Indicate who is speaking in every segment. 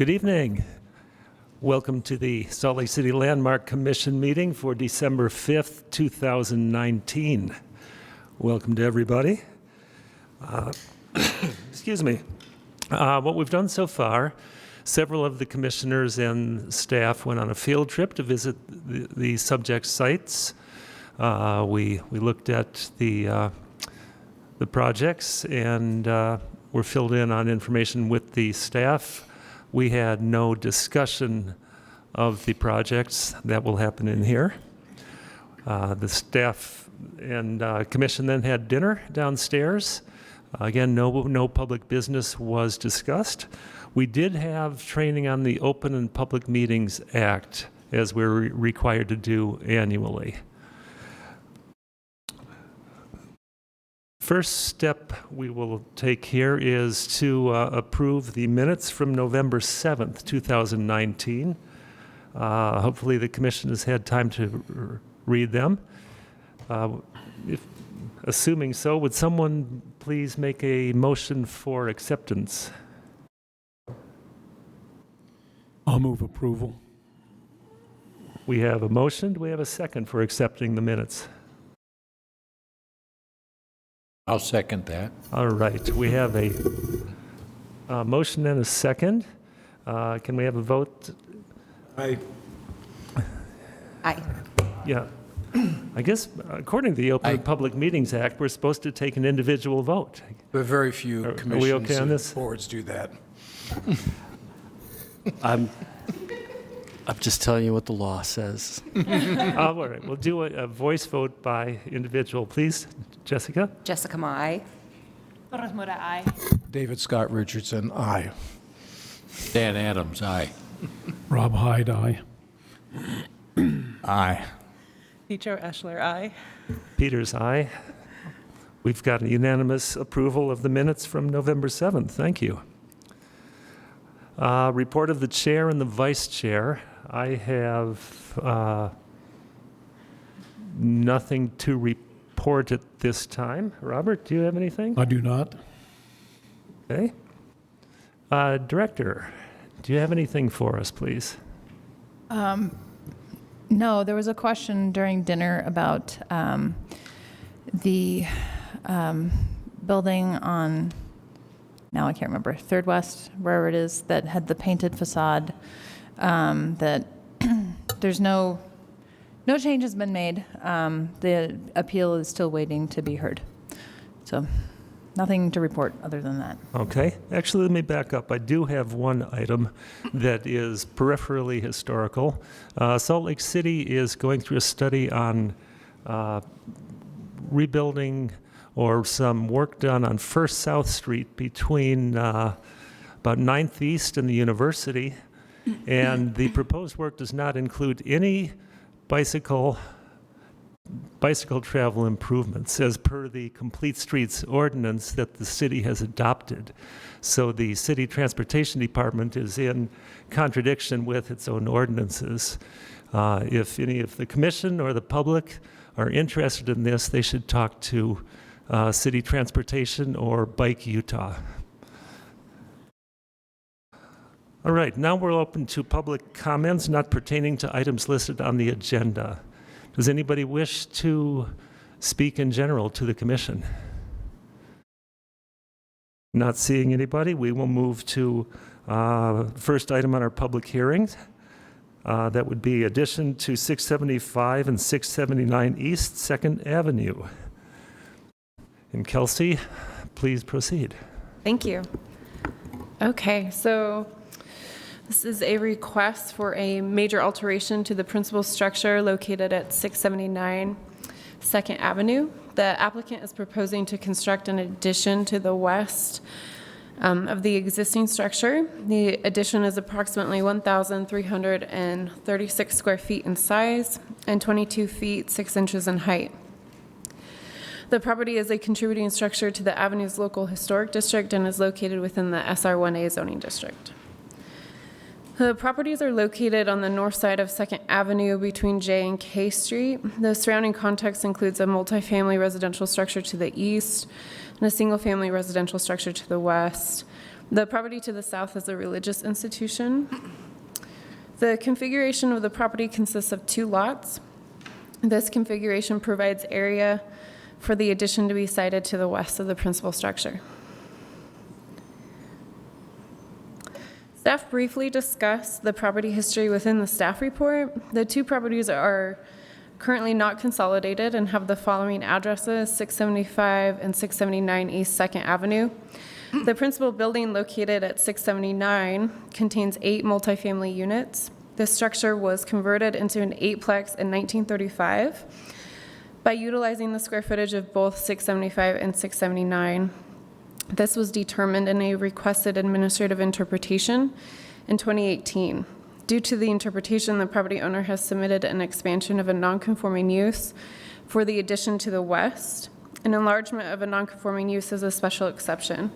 Speaker 1: Good evening. Welcome to the Salt Lake City Landmark Commission meeting for December 5th, 2019. Welcome to everybody. Excuse me. What we've done so far, several of the commissioners and staff went on a field trip to visit the subject sites. We looked at the projects and were filled in on information with the staff. We had no discussion of the projects. That will happen in here. The staff and commission then had dinner downstairs. Again, no public business was discussed. We did have training on the Open and Public Meetings Act, as we're required to do annually. First step we will take here is to approve the minutes from November 7th, 2019. Hopefully the commission has had time to read them. Assuming so, would someone please make a motion for acceptance?
Speaker 2: I'll move approval.
Speaker 1: We have a motion. Do we have a second for accepting the minutes?
Speaker 3: I'll second that.
Speaker 1: All right, we have a motion and a second. Can we have a vote?
Speaker 2: Aye.
Speaker 4: Aye.
Speaker 1: Yeah. I guess according to the Open and Public Meetings Act, we're supposed to take an individual vote.
Speaker 5: But very few
Speaker 1: Are we
Speaker 5: commissions
Speaker 1: okay on
Speaker 5: and
Speaker 1: this?
Speaker 5: boards do that.
Speaker 6: I'm just telling you what the law says.
Speaker 1: All right, we'll do a voice vote by individual, please. Jessica?
Speaker 4: Jessica Mai.
Speaker 7: Torres Mora, aye.
Speaker 5: David Scott Richardson, aye.
Speaker 3: Dan Adams, aye.
Speaker 2: Rob Hyde, aye.
Speaker 5: Aye.
Speaker 7: Teacher Eschler, aye.
Speaker 1: Peters, aye. We've got a unanimous approval of the minutes from November 7th. Thank you. Report of the chair and the vice chair. I have nothing to report at this time. Robert, do you have anything?
Speaker 2: I do not.
Speaker 1: Okay. Director, do you have anything for us, please?
Speaker 8: No, there was a question during dinner about the building on, now I can't remember, Third West, wherever it is, that had the painted facade, that there's no change has been made. The appeal is still waiting to be heard. So nothing to report other than that.
Speaker 1: Okay. Actually, let me back up. I do have one item that is peripherally historical. Salt Lake City is going through a study on rebuilding or some work done on First South Street between about 9th East and the University. And the proposed work does not include any bicycle travel improvements as per the Complete Streets ordinance that the city has adopted. So the city transportation department is in contradiction with its own ordinances. If any of the commission or the public are interested in this, they should talk to city transportation or Bike Utah. All right, now we're open to public comments not pertaining to items listed on the agenda. Does anybody wish to speak in general to the commission? Not seeing anybody, we will move to first item on our public hearings. That would be addition to 675 and 679 East 2nd Avenue. And Kelsey, please proceed.
Speaker 7: Thank you. Okay, so this is a request for a major alteration to the principal structure located at 679 2nd Avenue. The applicant is proposing to construct an addition to the west of the existing structure. The addition is approximately 1,336 square feet in size and 22 feet 6 inches in height. The property is a contributing structure to the Avenue's local historic district and is located within the SR1A zoning district. The properties are located on the north side of 2nd Avenue between J and K Street. The surrounding context includes a multifamily residential structure to the east and a single-family residential structure to the west. The property to the south is a religious institution. The configuration of the property consists of 2 lots. This configuration provides area for the addition to be sited to the west of the principal structure. Staff briefly discussed the property history within the staff report. The 2 properties are currently not consolidated and have the following addresses: 675 and 679 East 2nd Avenue. The principal building located at 679 contains 8 multifamily units. This structure was converted into an 8-plex in 1935 by utilizing the square footage of both 675 and 679. This was determined in a requested administrative interpretation in 2018. Due to the interpretation, the property owner has submitted an expansion of a non-conforming use for the addition to the west. An enlargement of a non-conforming use is a special exception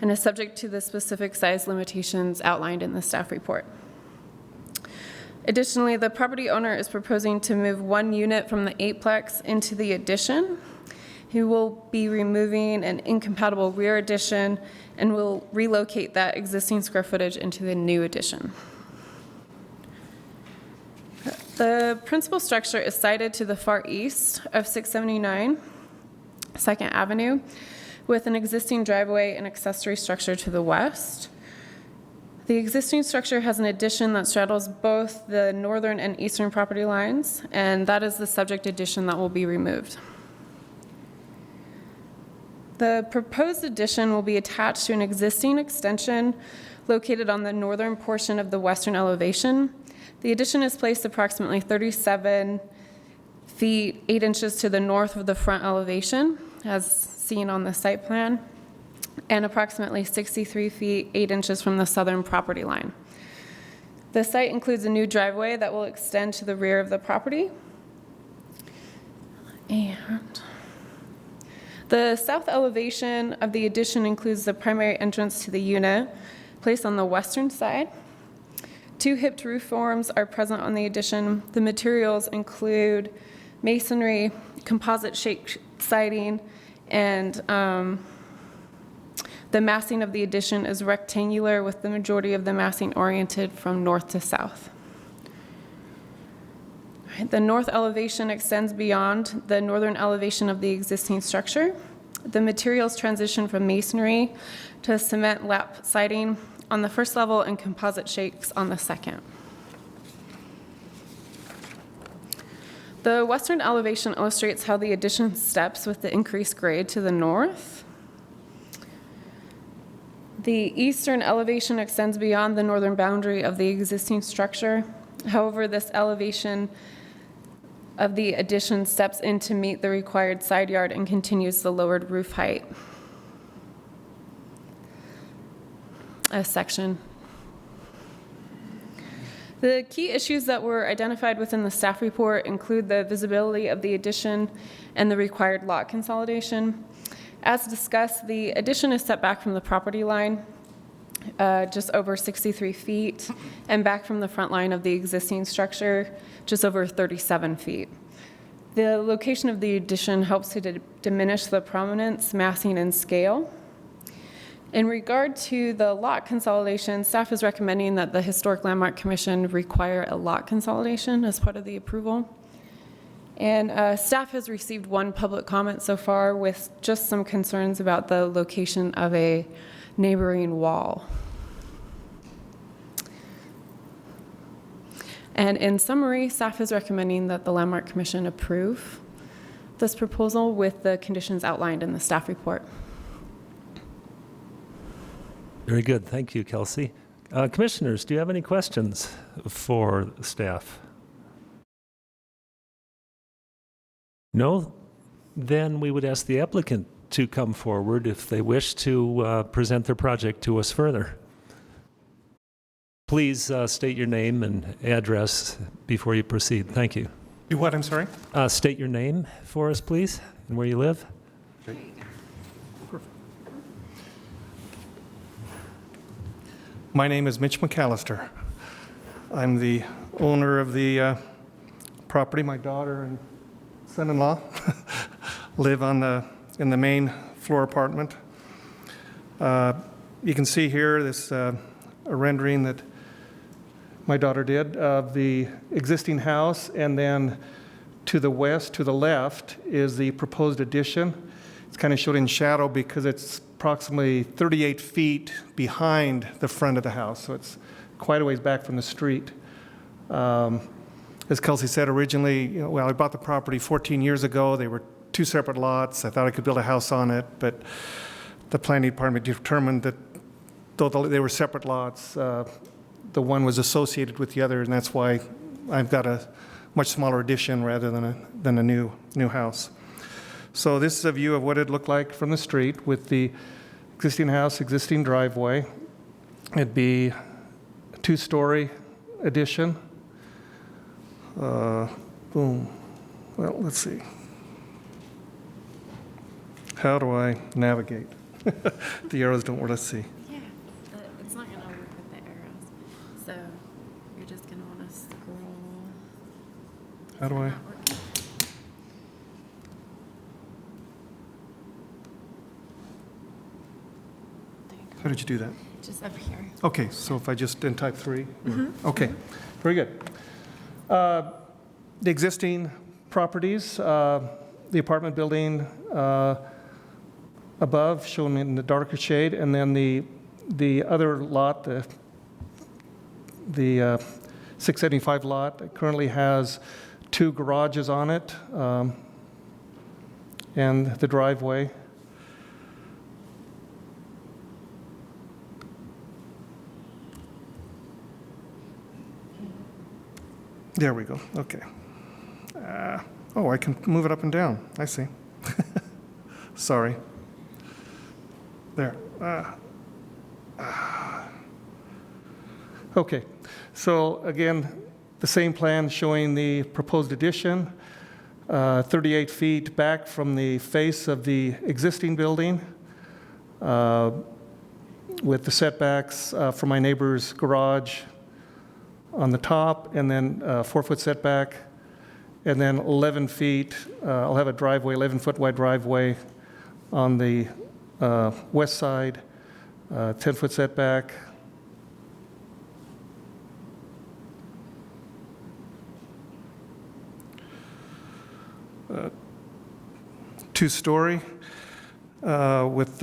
Speaker 7: and is subject to the specific size limitations outlined in the staff report. Additionally, the property owner is proposing to move 1 unit from the 8-plex into the addition. He will be removing an incompatible rear addition and will relocate that existing square footage into the new addition. The principal structure is sited to the far east of 679 2nd Avenue with an existing driveway and accessory structure to the west. The existing structure has an addition that straddles both the northern and eastern property lines, and that is the subject addition that will be removed. The proposed addition will be attached to an existing extension located on the northern portion of the western elevation. The addition is placed approximately 37 feet 8 inches to the north of the front elevation, as seen on the site plan, and approximately 63 feet 8 inches from the southern property line. The site includes a new driveway that will extend to the rear of the property. And the south elevation of the addition includes the primary entrance to the unit, placed on the western side. 2 hipped roof forms are present on the addition. The materials include masonry, composite shake siding, and the massing of the addition is rectangular, with the majority of the massing oriented from north to south. The north elevation extends beyond the northern elevation of the existing structure. The materials transition from masonry to cement lap siding on the first level and composite shakes on the second. The western elevation illustrates how the addition steps with the increased grade to the north. The eastern elevation extends beyond the northern boundary of the existing structure. However, this elevation of the addition steps in to meet the required side yard and continues the lowered roof height. A section. The key issues that were identified within the staff report include the visibility of the addition and the required lot consolidation. As discussed, the addition is set back from the property line, just over 63 feet, and back from the front line of the existing structure, just over 37 feet. The location of the addition helps to diminish the prominence, massing, and scale. In regard to the lot consolidation, staff is recommending that the Historic Landmark Commission require a lot consolidation as part of the approval. And staff has received 1 public comment so far with just some concerns about the location of a neighboring wall. And in summary, staff is recommending that the Landmark Commission approve this proposal with the conditions outlined in the staff report.
Speaker 1: Very good. Thank you, Kelsey. Commissioners, do you have any questions for staff? No? Then we would ask the applicant to come forward if they wish to present their project to us further. Please state your name and address before you proceed. Thank you.
Speaker 4: Do what, I'm sorry?
Speaker 1: State your name for us, please, and where you live.
Speaker 4: My name is Mitch McAllister. I'm the owner of the property. My daughter and son-in-law live in the main floor apartment. You can see here this a rendering that my daughter did of the existing house, and then to the west, to the left, is the proposed addition. It's kind of showed in shadow because it's approximately 38 feet behind the front of the house, so it's quite a ways back from the street. As Kelsey said originally, well, I bought the property 14 years ago. They were two separate lots. I thought I could build a house on it, but the planning department determined that though they were separate lots, the one was associated with the other, and that's why I've got a much smaller addition rather than a new house. So this is a view of what it looked like from the street with the existing house, existing driveway. It'd be a 2-story addition. Boom. Well, let's see. How do I navigate? The arrows don't want to see.
Speaker 7: Yeah, it's not going to work with the arrows. So you're just going to want to scroll.
Speaker 4: How do I?
Speaker 7: Not working. There you go.
Speaker 4: How did you do that?
Speaker 7: Just up here.
Speaker 4: Okay, so if I just then type 3? Okay, very good. The existing properties, the apartment building above, shown in the darker shade, and then the other lot, the 675 lot, currently has 2 garages on it, and the driveway. There we go, okay. Oh, I can move it up and down, I see. Sorry. There. Okay, so again, the same plan showing the proposed addition, 38 feet back from the face of the existing building, with the setbacks from my neighbor's garage on the top, and then 4-foot setback, and then 11 feet, I'll have a driveway, 11-foot wide driveway on the west side, 10-foot setback. Two-story with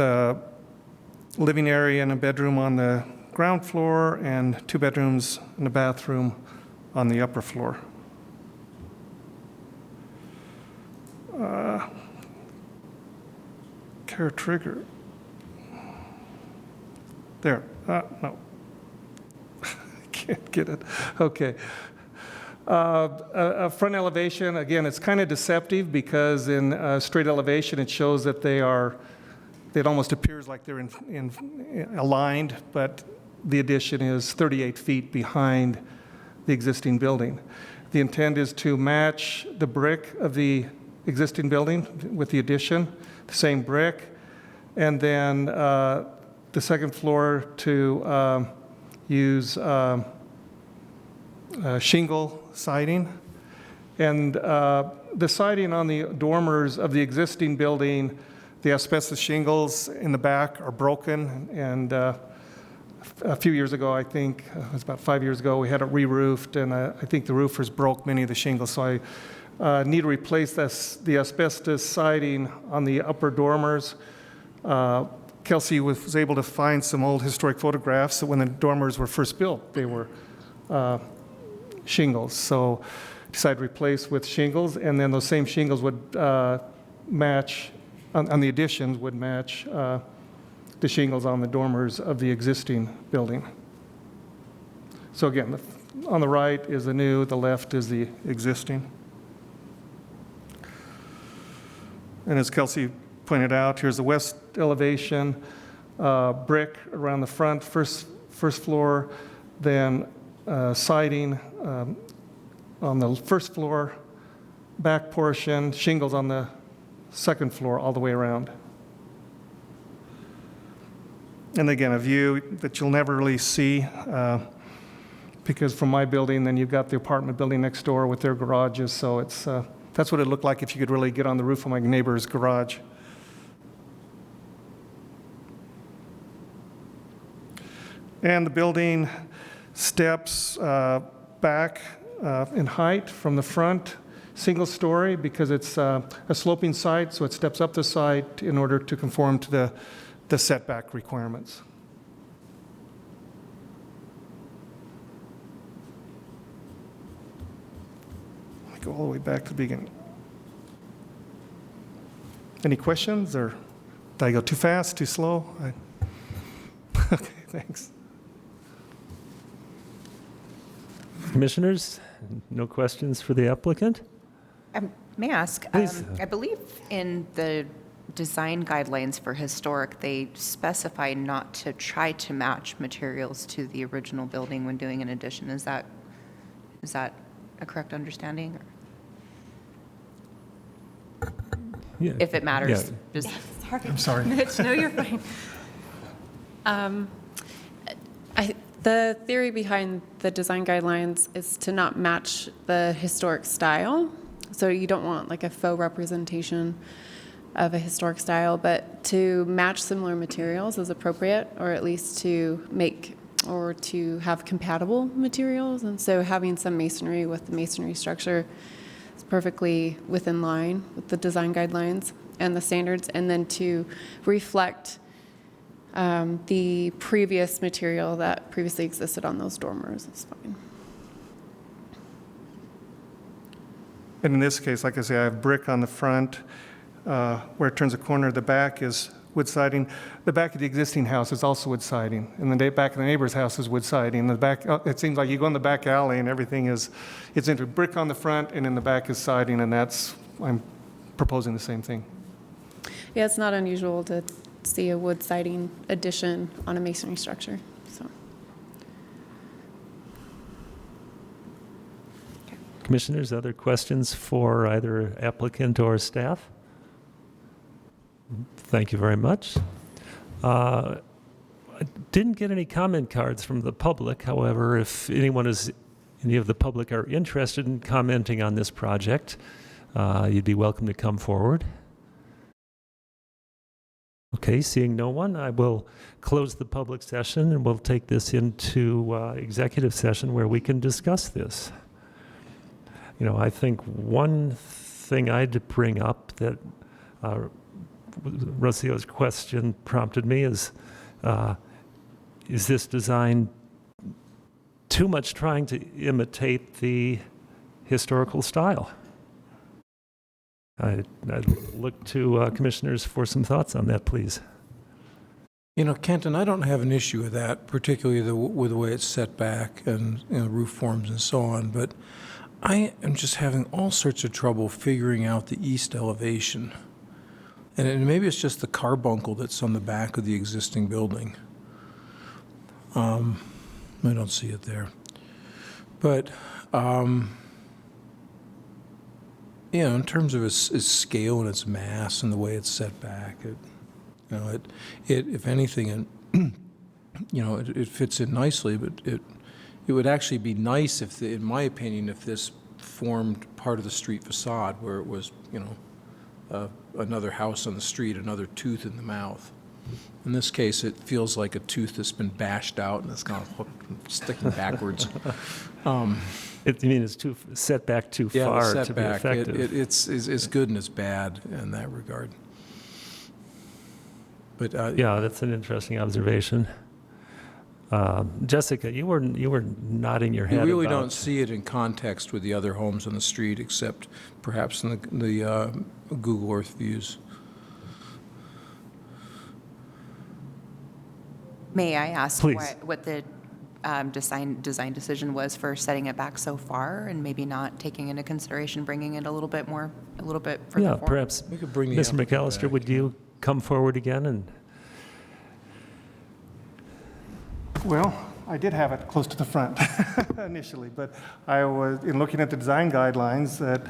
Speaker 4: living area and a bedroom on the ground floor and 2 bedrooms and a bathroom on the upper floor. Care trigger. There. No. Can't get it. Okay. A front elevation, again, it's kind of deceptive because in straight elevation it shows that it almost appears like they're aligned, but the addition is 38 feet behind the existing building. The intent is to match the brick of the existing building with the addition, the same brick, and then the second floor to use shingle siding. And the siding on the dormers of the existing building, the asbestos shingles in the back are broken, and a few years ago, I think, it was about 5 years ago, we had it re-roofed, and I think the roofers broke many of the shingles, so I need to replace the asbestos siding on the upper dormers. Kelsey was able to find some old historic photographs that when the dormers were first built, they were shingles, so decided to replace with shingles, and then those same shingles would match, on the additions, would match the shingles on the dormers of the existing building. So again, on the right is the new, the left is the existing. And as Kelsey pointed out, here's the west elevation, brick around the front, first floor, then siding on the first floor, back portion, shingles on the second floor all the way around. And again, a view that you'll never really see because from my building, then you've got the apartment building next door with their garages, so it's that's what it looked like if you could really get on the roof of my neighbor's garage. And the building steps back in height from the front, single story, because it's a sloping site, so it steps up the site in order to conform to the setback requirements. Let me go all the way back to the beginning. Any questions, or did I go too fast, too slow? Okay, thanks.
Speaker 1: Commissioners, no questions for the applicant?
Speaker 9: May I ask?
Speaker 1: Please.
Speaker 9: I believe in the design guidelines for historic, they specify not to try to match materials to the original building when doing an addition. Is that a correct understanding?
Speaker 1: Yeah.
Speaker 9: If it matters,
Speaker 1: Yeah.
Speaker 9: just
Speaker 4: I'm sorry.
Speaker 7: Mitch, no, you're fine. The theory behind the design guidelines is to not match the historic style. So you don't want like a faux representation of a historic style, but to match similar materials is appropriate, or at least to make or to have compatible materials. And so having some masonry with the masonry structure is perfectly within line with the design guidelines and the standards, and then to reflect the previous material that previously existed on those dormers is fine.
Speaker 4: And in this case, like I say, I have brick on the front where it turns a corner. The back is wood siding. The back of the existing house is also wood siding. And the back of the neighbor's house is wood siding. The back, it seems like you go in the back alley and everything is, it's into brick on the front and in the back is siding, and I'm proposing the same thing.
Speaker 7: Yeah, it's not unusual to see a wood siding addition on a masonry structure, so.
Speaker 1: Commissioners, other questions for either applicant or staff? Thank you very much. I didn't get any comment cards from the public. However, if any of the public are interested in commenting on this project, you'd be welcome to come forward. Okay, seeing no one, I will close the public session and we'll take this into executive session where we can discuss this. You know, I think one thing I'd bring up that Rocio's question prompted me is this design too much trying to imitate the historical style? I'd look to commissioners for some thoughts on that, please.
Speaker 5: You know, Kenton, I don't have an issue with that, particularly with the way it's set back and, you know, roof forms and so on, but I am just having all sorts of trouble figuring out the east elevation. And maybe it's just the carbuncle that's on the back of the existing building. I don't see it there. But, you know, in terms of its scale and its mass and the way it's set back, it if anything, it fits in nicely, but it would actually be nice if, in my opinion, if this formed part of the street facade where it was, another house on the street, another tooth in the mouth. In this case, it feels like a tooth that's been bashed out and it's kind of sticking backwards.
Speaker 1: You mean it's too set back too far to be effective?
Speaker 5: It's good and it's bad in that regard. But
Speaker 1: yeah, that's an interesting observation. Jessica, you were nodding your head.
Speaker 5: You really
Speaker 1: about...
Speaker 5: don't see it in context with the other homes on the street, except perhaps in the Google Earth views.
Speaker 9: May I ask
Speaker 1: Please.
Speaker 9: what the design decision was for setting it back so far and maybe not taking into consideration bringing it a little bit further
Speaker 1: Yeah,
Speaker 9: forward?
Speaker 1: perhaps
Speaker 5: We could bring the
Speaker 1: Mr.
Speaker 5: applicant
Speaker 1: McAllister,
Speaker 5: back,
Speaker 1: would
Speaker 5: yeah.
Speaker 1: you come forward again? And
Speaker 4: Well, I did have it close to the front initially, but I was, in looking at the design guidelines, that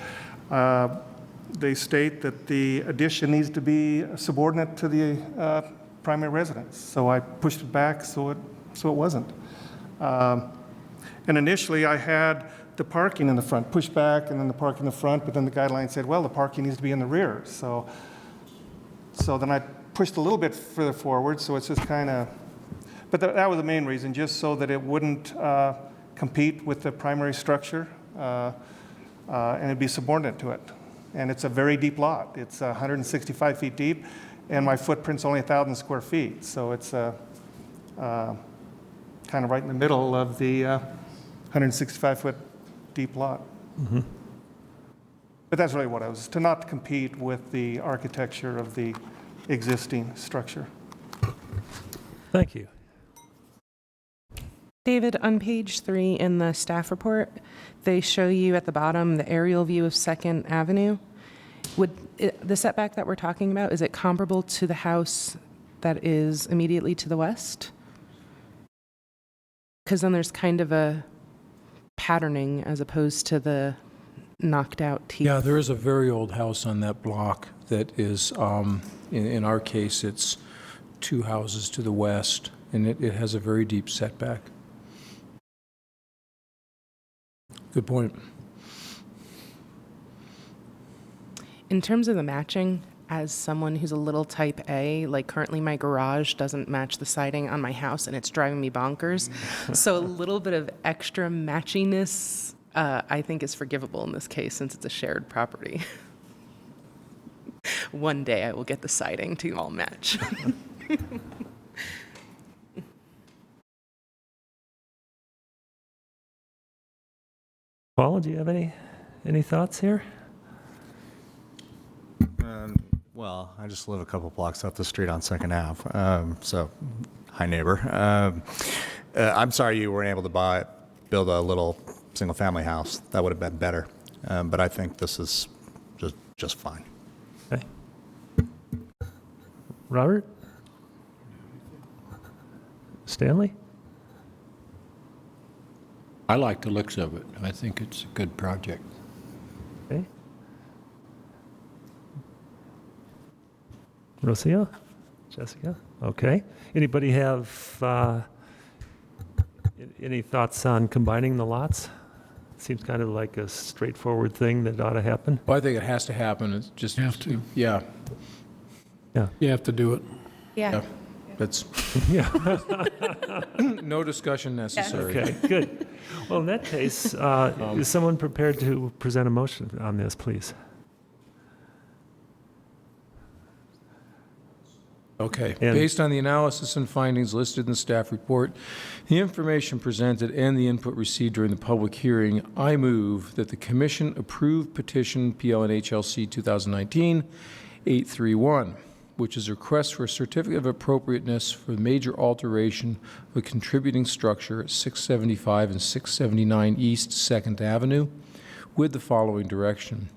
Speaker 4: they state that the addition needs to be subordinate to the primary residence. So I pushed it back so it wasn't. And initially, I had the parking in the front pushed back and then the parking in the front, but then the guidelines said, well, the parking needs to be in the rear. So then I pushed a little bit further forward, so it's just kind of, But that was the main reason, just so that it wouldn't compete with the primary structure, and it'd be subordinate to it. And it's a very deep lot. It's 165 feet deep, and my footprint's only 1,000 square feet. So it's kind of right in the middle of the 165-foot deep lot. But that's really what I was, to not compete with the architecture of the existing structure.
Speaker 1: Thank you.
Speaker 10: David, on page 3 in the staff report, they show you at the bottom the aerial view of 2nd Avenue. The setback that we're talking about, is it comparable to the house that is immediately to the west? Because then there's kind of a patterning as opposed to the knocked out teeth.
Speaker 5: Yeah, there is a very old house on that block that is, in our case, it's 2 houses to the west, and it has a very deep setback. Good point.
Speaker 10: In terms of the matching, as someone who's a little type A, like currently my garage doesn't match the siding on my house and it's driving me bonkers. So a little bit of extra matchiness, I think, is forgivable in this case since it's a shared property. One day I will get the siding to all match.
Speaker 1: Paula, do you have any thoughts here?
Speaker 11: Well, I just live a couple blocks up the street on 2nd Ave, so hi neighbor. I'm sorry you weren't able to build a little single-family house. That would have been better, but I think this is just fine.
Speaker 1: Okay. Robert? Stanley?
Speaker 3: I like the looks of it. I think it's a good project.
Speaker 1: Okay. Rocio? Jessica? Okay. Anybody have any thoughts on combining the lots? Seems kind of like a straightforward thing that ought to happen.
Speaker 5: Well, I think it has to happen. It's just
Speaker 2: Have to.
Speaker 5: Yeah.
Speaker 2: You have to do it.
Speaker 5: Yeah. That's
Speaker 1: Yeah.
Speaker 5: no discussion necessary.
Speaker 1: Okay, good. Well, in that case, is someone prepared to present a motion on this, please?
Speaker 5: Okay.
Speaker 1: And-
Speaker 5: Based on the analysis and findings listed in the staff report, the information presented, and the input received during the public hearing, I move that the commission approve petition PLNHLC 2019-831, which is a request for a certificate of appropriateness for the major alteration of a contributing structure at 675 and 679 East 2nd Avenue, with the following direction.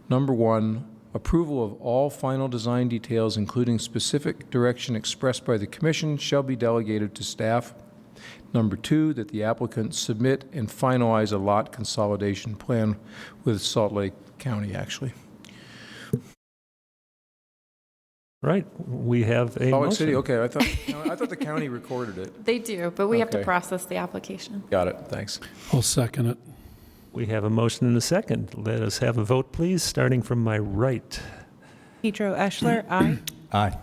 Speaker 5: Number 1, approval of all final design details, including specific direction expressed by the commission, shall be delegated to staff. Number 2, that the applicant submit and finalize a lot consolidation plan with Salt Lake County, actually.
Speaker 1: Right, we have a
Speaker 5: Salt Lake
Speaker 1: motion.
Speaker 5: City, okay, I thought the county recorded it.
Speaker 7: They do, but we have to
Speaker 5: Okay.
Speaker 7: process the application.
Speaker 5: Got it, thanks.
Speaker 2: I'll second it.
Speaker 1: We have a motion and a second. Let us have a vote, please, starting from my right.
Speaker 10: Pedro Eschler, aye.
Speaker 11: Aye.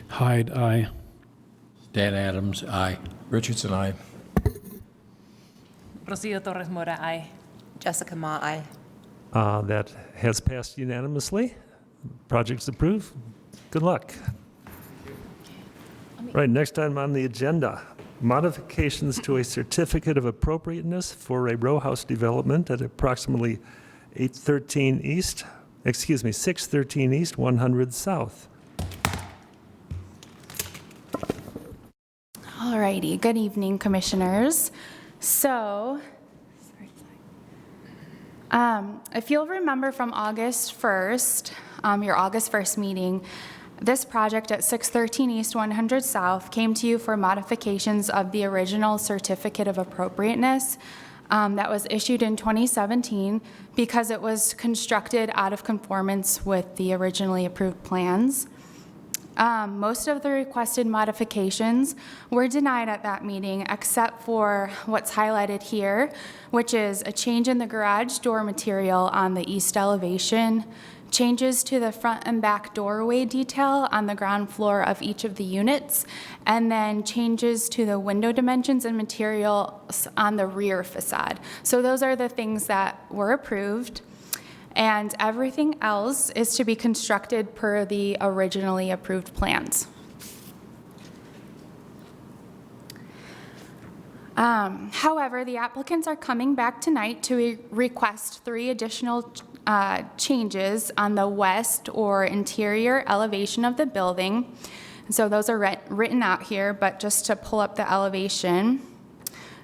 Speaker 2: Hyde, aye.
Speaker 3: Dan Adams, aye.
Speaker 5: Richardson, aye.
Speaker 8: Rocio Torres Mora, aye.
Speaker 9: Jessica Ma, aye.
Speaker 1: That has passed unanimously. Project's approved. Good luck. Right, next item on the agenda, modifications to a certificate of appropriateness for a row house development at approximately 613 East, 100 South.
Speaker 12: All righty, good evening, commissioners. So, if you'll remember from August 1st, your August 1st meeting, this project at 613 East 100 South came to you for modifications of the original certificate of appropriateness that was issued in 2017 because it was constructed out of conformance with the originally approved plans. Most of the requested modifications were denied at that meeting, except for what's highlighted here, which is a change in the garage door material on the east elevation changes to the front and back doorway detail on the ground floor of each of the units, and then changes to the window dimensions and materials on the rear facade. So those are the things that were approved, and everything else is to be constructed per the originally approved plans. However, the applicants are coming back tonight to request 3 additional changes on the west or interior elevation of the building. And so those are written out here, but just to pull up the elevation.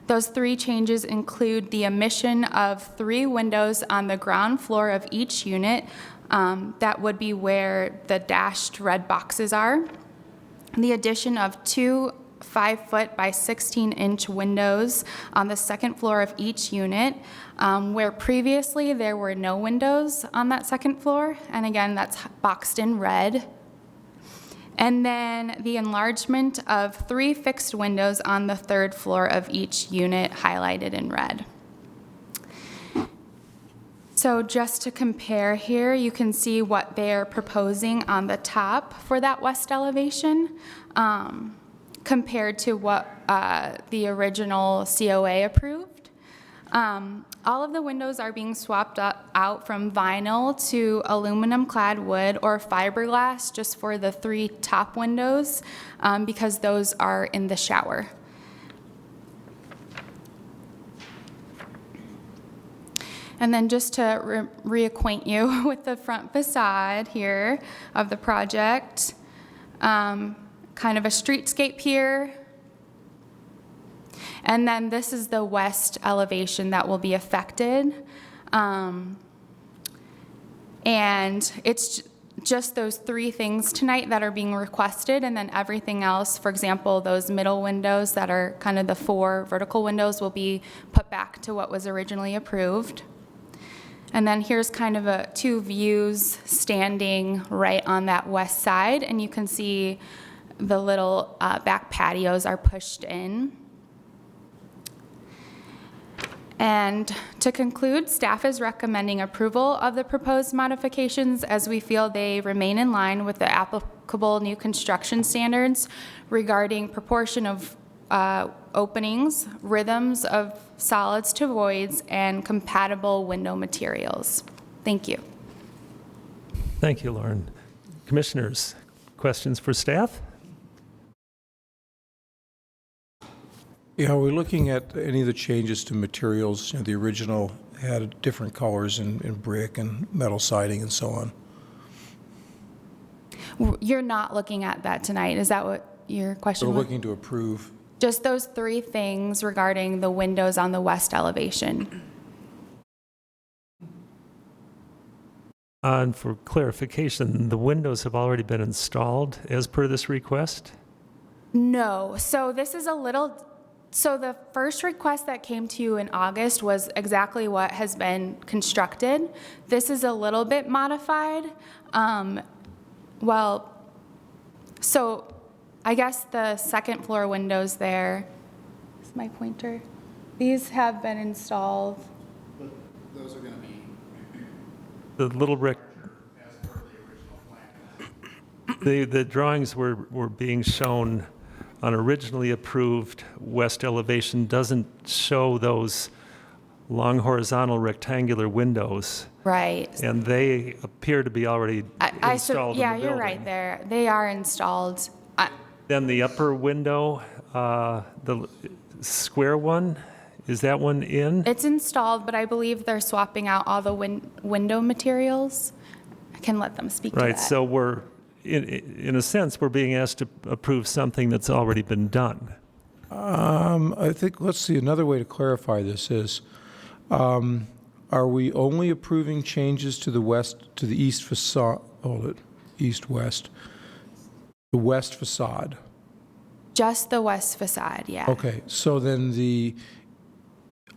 Speaker 12: Those 3 changes include the omission of 3 windows on the ground floor of each unit. That would be where the dashed red boxes are. The addition of 2 5-foot by 16-inch windows on the second floor of each unit, where previously there were no windows on that second floor. And again, that's boxed in red. And then the enlargement of 3 fixed windows on the third floor of each unit, highlighted in red. So just to compare here, you can see what they're proposing on the top for that west elevation, compared to what the original COA approved. All of the windows are being swapped out from vinyl to aluminum clad wood or fiberglass just for the 3 top windows, because those are in the shower. And then just to reacquaint you with the front facade here of the project, kind of a streetscape here. And then this is the west elevation that will be affected. And it's just those 3 things tonight that are being requested, and then everything else, for example, those middle windows that are kind of the 4 vertical windows, will be put back to what was originally approved. And then here's kind of 2 views standing right on that west side, and you can see the little back patios are pushed in. And to conclude, staff is recommending approval of the proposed modifications as we feel they remain in line with the applicable new construction standards regarding proportion of openings, rhythms of solids to voids, and compatible window materials. Thank you.
Speaker 1: Thank you, Lauren. Commissioners, questions for staff?
Speaker 5: Yeah, are we looking at any of the changes to materials? You know, the original had different colors in brick and metal siding and so on.
Speaker 12: You're not looking at that tonight. Is that what your question
Speaker 5: We're
Speaker 12: was?
Speaker 5: looking to approve.
Speaker 12: Just those 3 things regarding the windows on the west elevation.
Speaker 1: And for clarification, the windows have already been installed as per this request?
Speaker 12: No. So this is a little... So the first request that came to you in August was exactly what has been constructed. This is a little bit modified. So I guess the second floor windows there, is my pointer? These have been installed.
Speaker 11: But those are going to be
Speaker 1: The little brick,
Speaker 11: as per the original plan.
Speaker 1: the drawings were being shown on originally approved west elevation doesn't show those long horizontal rectangular windows.
Speaker 12: Right.
Speaker 1: And they appear to be already installed in the
Speaker 12: yeah,
Speaker 1: building.
Speaker 12: you're right there. They are installed.
Speaker 1: Then the upper window, the square one, is that one in?
Speaker 12: It's installed, but I believe they're swapping out all the window materials. I can let them speak to that.
Speaker 1: Right, so we're, in a sense, we're being asked to approve something that's already been done.
Speaker 5: I think, let's see, another way to clarify this is, are we only approving changes to the west, to the east facade, east-west, the west facade?
Speaker 12: Just the west facade, yeah.
Speaker 5: Okay, so then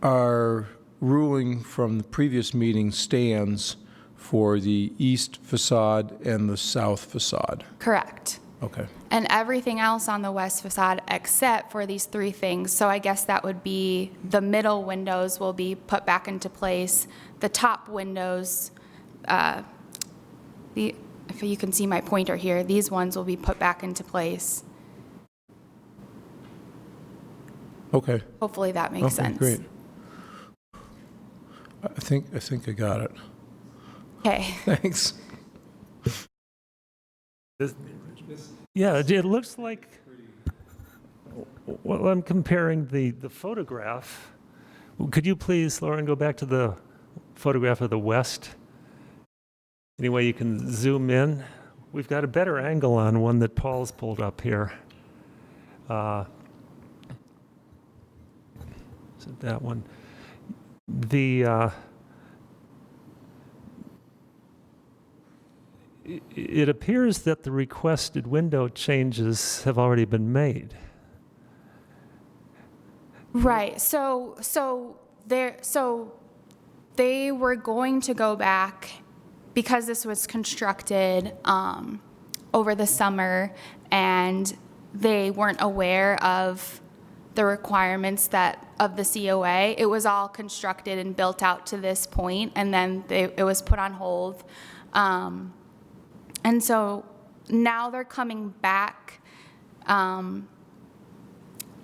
Speaker 5: our ruling from the previous meeting stands for the east facade and the south facade?
Speaker 12: Correct.
Speaker 5: Okay.
Speaker 12: And everything else on the west facade except for these 3 things. So I guess that would be the middle windows will be put back into place. The top windows if you can see my pointer here, these ones will be put back into place.
Speaker 5: Okay.
Speaker 12: Hopefully that makes sense.
Speaker 5: Great. I think I got it.
Speaker 12: Okay.
Speaker 5: Thanks.
Speaker 1: Yeah, it looks like, well, I'm comparing the photograph. Could you please, Lauren, go back to the photograph of the west? Any way you can zoom in? We've got a better angle on one that Paul's pulled up here. Is it that one? It appears that the requested window changes have already been made.
Speaker 12: Right. So they were going to go back because this was constructed over the summer, and they weren't aware of the requirements of the COA. It was all constructed and built out to this point, and then it was put on hold. And so now they're coming back.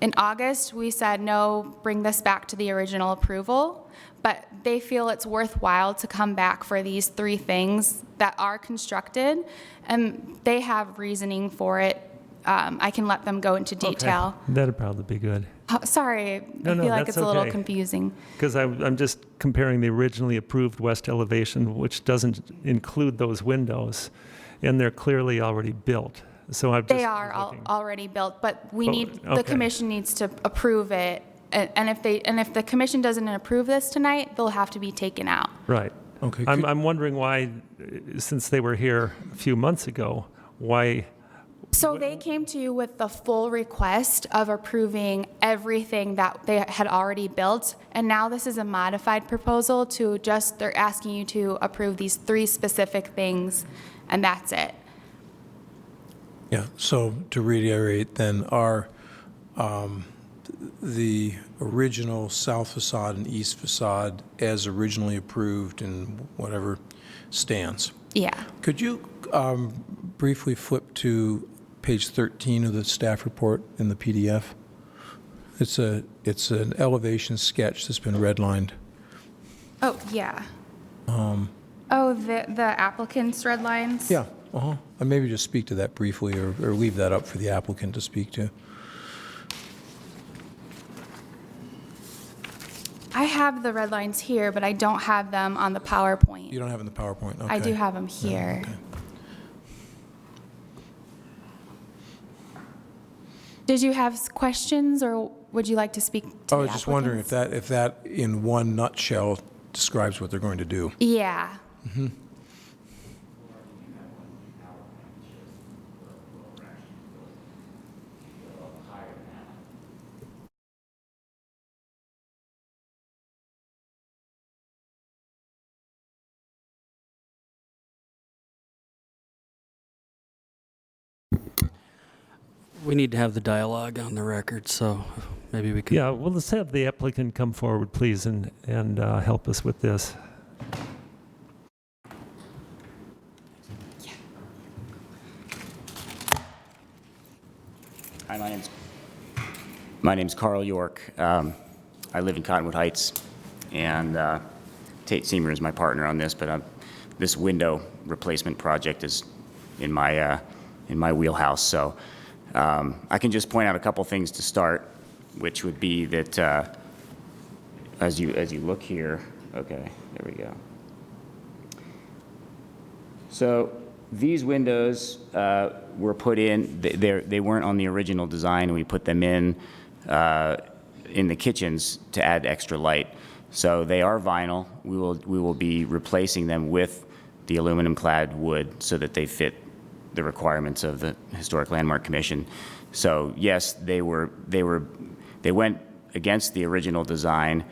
Speaker 12: In August, we said, no, bring this back to the original approval, but they feel it's worthwhile to come back for these 3 things that are constructed, and they have reasoning for it. I can let them go into detail.
Speaker 1: Okay. That'd probably be good.
Speaker 12: Sorry, I feel like
Speaker 1: that's
Speaker 12: it's a little
Speaker 1: okay.
Speaker 12: confusing.
Speaker 1: Because I'm just comparing the originally approved west elevation, which doesn't include those windows, and they're clearly already built. So I've just
Speaker 12: They are already built, but the
Speaker 1: okay.
Speaker 12: commission needs to approve it. And if the commission doesn't approve this tonight, they'll have to be taken out.
Speaker 1: Right.
Speaker 5: Okay.
Speaker 1: I'm wondering why, since they were here a few months ago, why.
Speaker 12: So they came to you with the full request of approving everything that they had already built, and now this is a modified proposal they're asking you to approve these 3 specific things, and that's it.
Speaker 5: Yeah, so to reiterate then, the original south facade and east facade as originally approved and whatever stands.
Speaker 12: Yeah.
Speaker 5: Could you briefly flip to page 13 of the staff report in the PDF? It's an elevation sketch that's been redlined.
Speaker 12: Oh, yeah. The applicant's red lines?
Speaker 5: Yeah, and maybe just speak to that briefly or leave that up for the applicant to speak to.
Speaker 12: I have the red lines here, but I don't have them on the PowerPoint.
Speaker 5: You don't have it in the PowerPoint? Okay.
Speaker 12: I do have them here.
Speaker 5: Okay.
Speaker 12: Did you have questions, or would you like to speak to
Speaker 5: I was just wondering if that in one nutshell describes what they're going to do.
Speaker 12: Yeah.
Speaker 5: Mm-hmm.
Speaker 6: We need to have the dialogue on the record, so maybe we can.
Speaker 1: Yeah, well, let's have the applicant come forward, please, and help us with this.
Speaker 13: Hi, my name's Carl York. I live in Cottonwood Heights, and Tate Seymour is my partner on this. But this window replacement project is in my wheelhouse. So I can just point out a couple things to start, which would be that as you look here. Okay, there we go. So these windows were put in. They weren't on the original design. We put them in the kitchens to add extra light. So they are vinyl. We will be replacing them with the aluminum clad wood so that they fit the requirements of the Historic Landmark Commission. So yes, they went against the original design,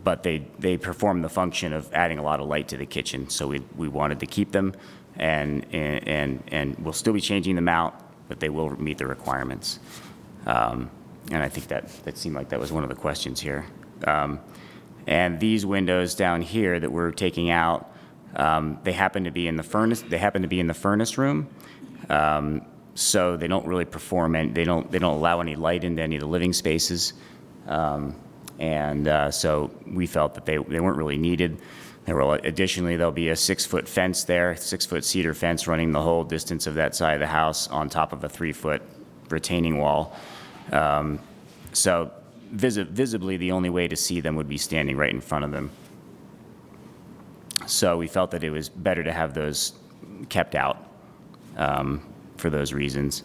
Speaker 13: but they performed the function of adding a lot of light to the kitchen. So we wanted to keep them, and we'll still be changing them out, but they will meet the requirements. And I think that seemed like that was one of the questions here. And these windows down here that we're taking out, They happen to be in the furnace. They happen to be in the furnace room, so they don't really perform. And they don't allow any light into any of the living spaces. So we felt that they weren't really needed. Additionally, there'll be a 6-foot fence there, 6-foot cedar fence running the whole distance of that side of the house on top of a 3-foot retaining wall. So visibly, the only way to see them would be standing right in front of them. So we felt that it was better to have those kept out for those reasons.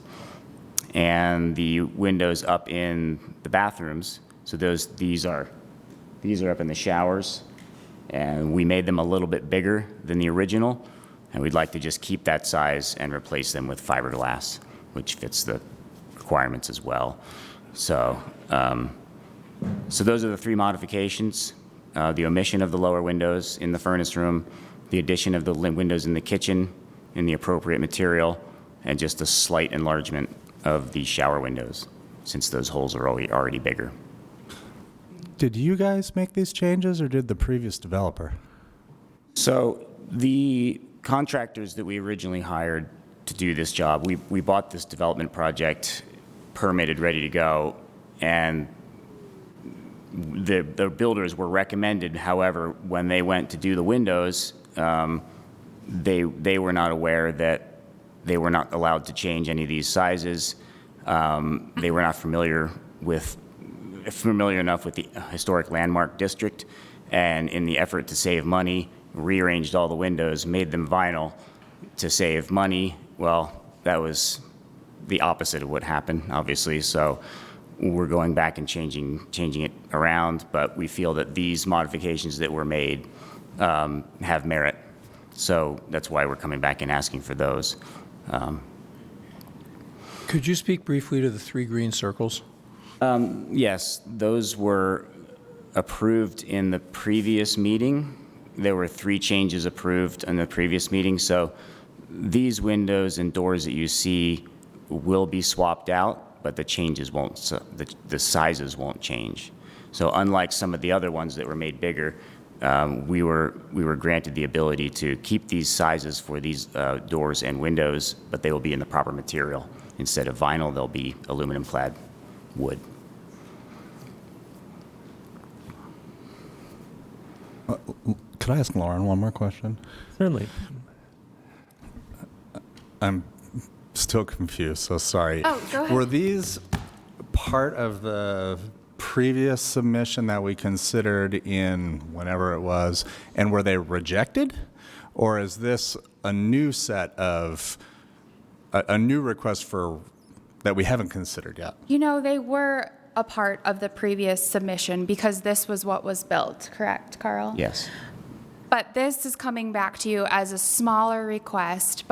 Speaker 13: And the windows up in the bathrooms, so these are up in the showers, and we made them a little bit bigger than the original, and we'd like to just keep that size and replace them with fiberglass, which fits the requirements as well. So those are the 3 modifications: the omission of the lower windows in the furnace room, the addition of the windows in the kitchen in the appropriate material, and just a slight enlargement of the shower windows, since those holes are already bigger.
Speaker 11: Did you guys make these changes, or did the previous developer?
Speaker 13: So the contractors that we originally hired to do this job, we bought this development project permitted, ready to go, and the builders were recommended. However, when they went to do the windows, they were not aware that they were not allowed to change any of these sizes. They were not familiar enough with the historic landmark district, and in the effort to save money, rearranged all the windows, made them vinyl to save money. Well, that was the opposite of what happened, obviously. So we're going back and changing it around, but we feel that these modifications that were made have merit. So that's why we're coming back and asking for those.
Speaker 5: Could you speak briefly to the 3 green circles?
Speaker 13: Yes, those were approved in the previous meeting. There were 3 changes approved in the previous meeting. So these windows and doors that you see will be swapped out, but the changes won't. So the sizes won't change. So unlike some of the other ones that were made bigger, we were granted the ability to keep these sizes for these doors and windows, but they will be in the proper material. Instead of vinyl, they'll be aluminum clad wood.
Speaker 11: Could I ask Lauren one more question?
Speaker 1: Certainly.
Speaker 11: I'm still confused, so sorry.
Speaker 12: Oh, go ahead.
Speaker 11: Were these part of the previous submission that we considered in whenever it was, and were they rejected? Or is this a new set of, a new request for, that we haven't considered yet?
Speaker 12: They were a part of the previous submission because this was what was built, correct, Carl?
Speaker 13: Yes.
Speaker 12: But this is coming back to you as a smaller request,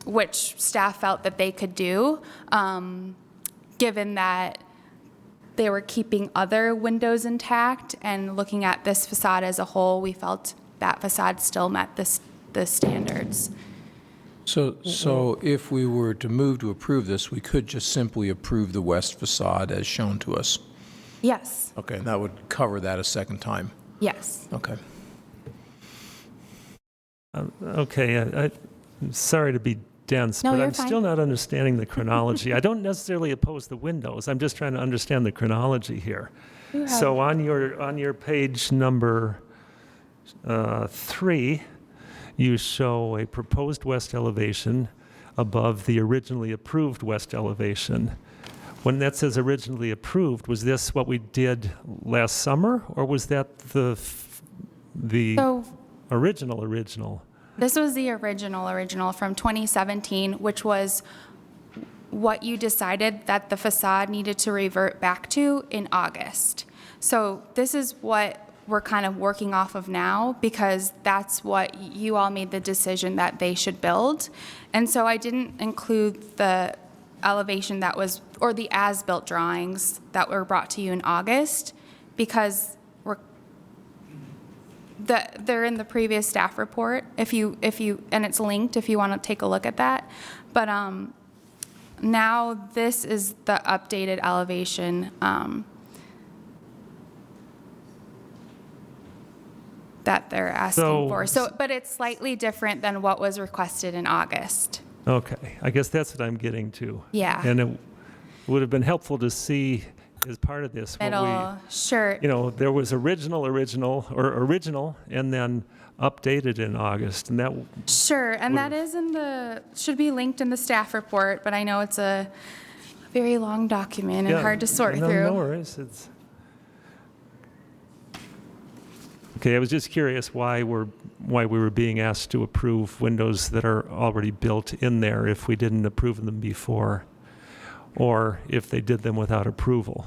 Speaker 12: which staff felt that they could do, given that they were keeping other windows intact, and looking at this facade as a whole, we felt that facade still met the standards.
Speaker 5: So if we were to move to approve this, we could just simply approve the west facade as shown to us?
Speaker 12: Yes.
Speaker 5: Okay, that would cover that a second time?
Speaker 12: Yes.
Speaker 5: Okay.
Speaker 1: Okay, I'm sorry to be dense,
Speaker 12: No,
Speaker 1: but
Speaker 12: you're
Speaker 1: I'm
Speaker 12: fine.
Speaker 1: still not understanding the chronology. I don't necessarily oppose the windows. I'm just trying to understand the chronology here. So on your page number 3, you show a proposed west elevation above the originally approved west elevation. When that says originally approved, was this what we did last summer, or was that the
Speaker 12: So
Speaker 1: original?
Speaker 12: this was the original from 2017, which was what you decided that the facade needed to revert back to in August. So this is what we're kind of working off of now, because that's what you all made the decision that they should build. And so I didn't include the elevation that was, or the as-built drawings that were brought to you in August, because they're in the previous staff report, if you, and it's linked if you want to take a look at that. But now this is the updated elevation. that they're asking
Speaker 1: So-
Speaker 12: for. So, but it's slightly different than what was requested in August.
Speaker 1: Okay, I guess that's what I'm getting to.
Speaker 12: Yeah.
Speaker 1: And it would have been helpful to see as part of this,
Speaker 12: It'll, sure.
Speaker 1: there was original, and then updated in August, and that,
Speaker 12: Sure, and that is should be linked in the staff report, but I know it's a very long document and
Speaker 1: yeah,
Speaker 12: hard to sort
Speaker 1: no,
Speaker 12: through.
Speaker 1: No worries, Okay, I was just curious why we were being asked to approve windows that are already built in there if we didn't approve them before, or if they did them without approval.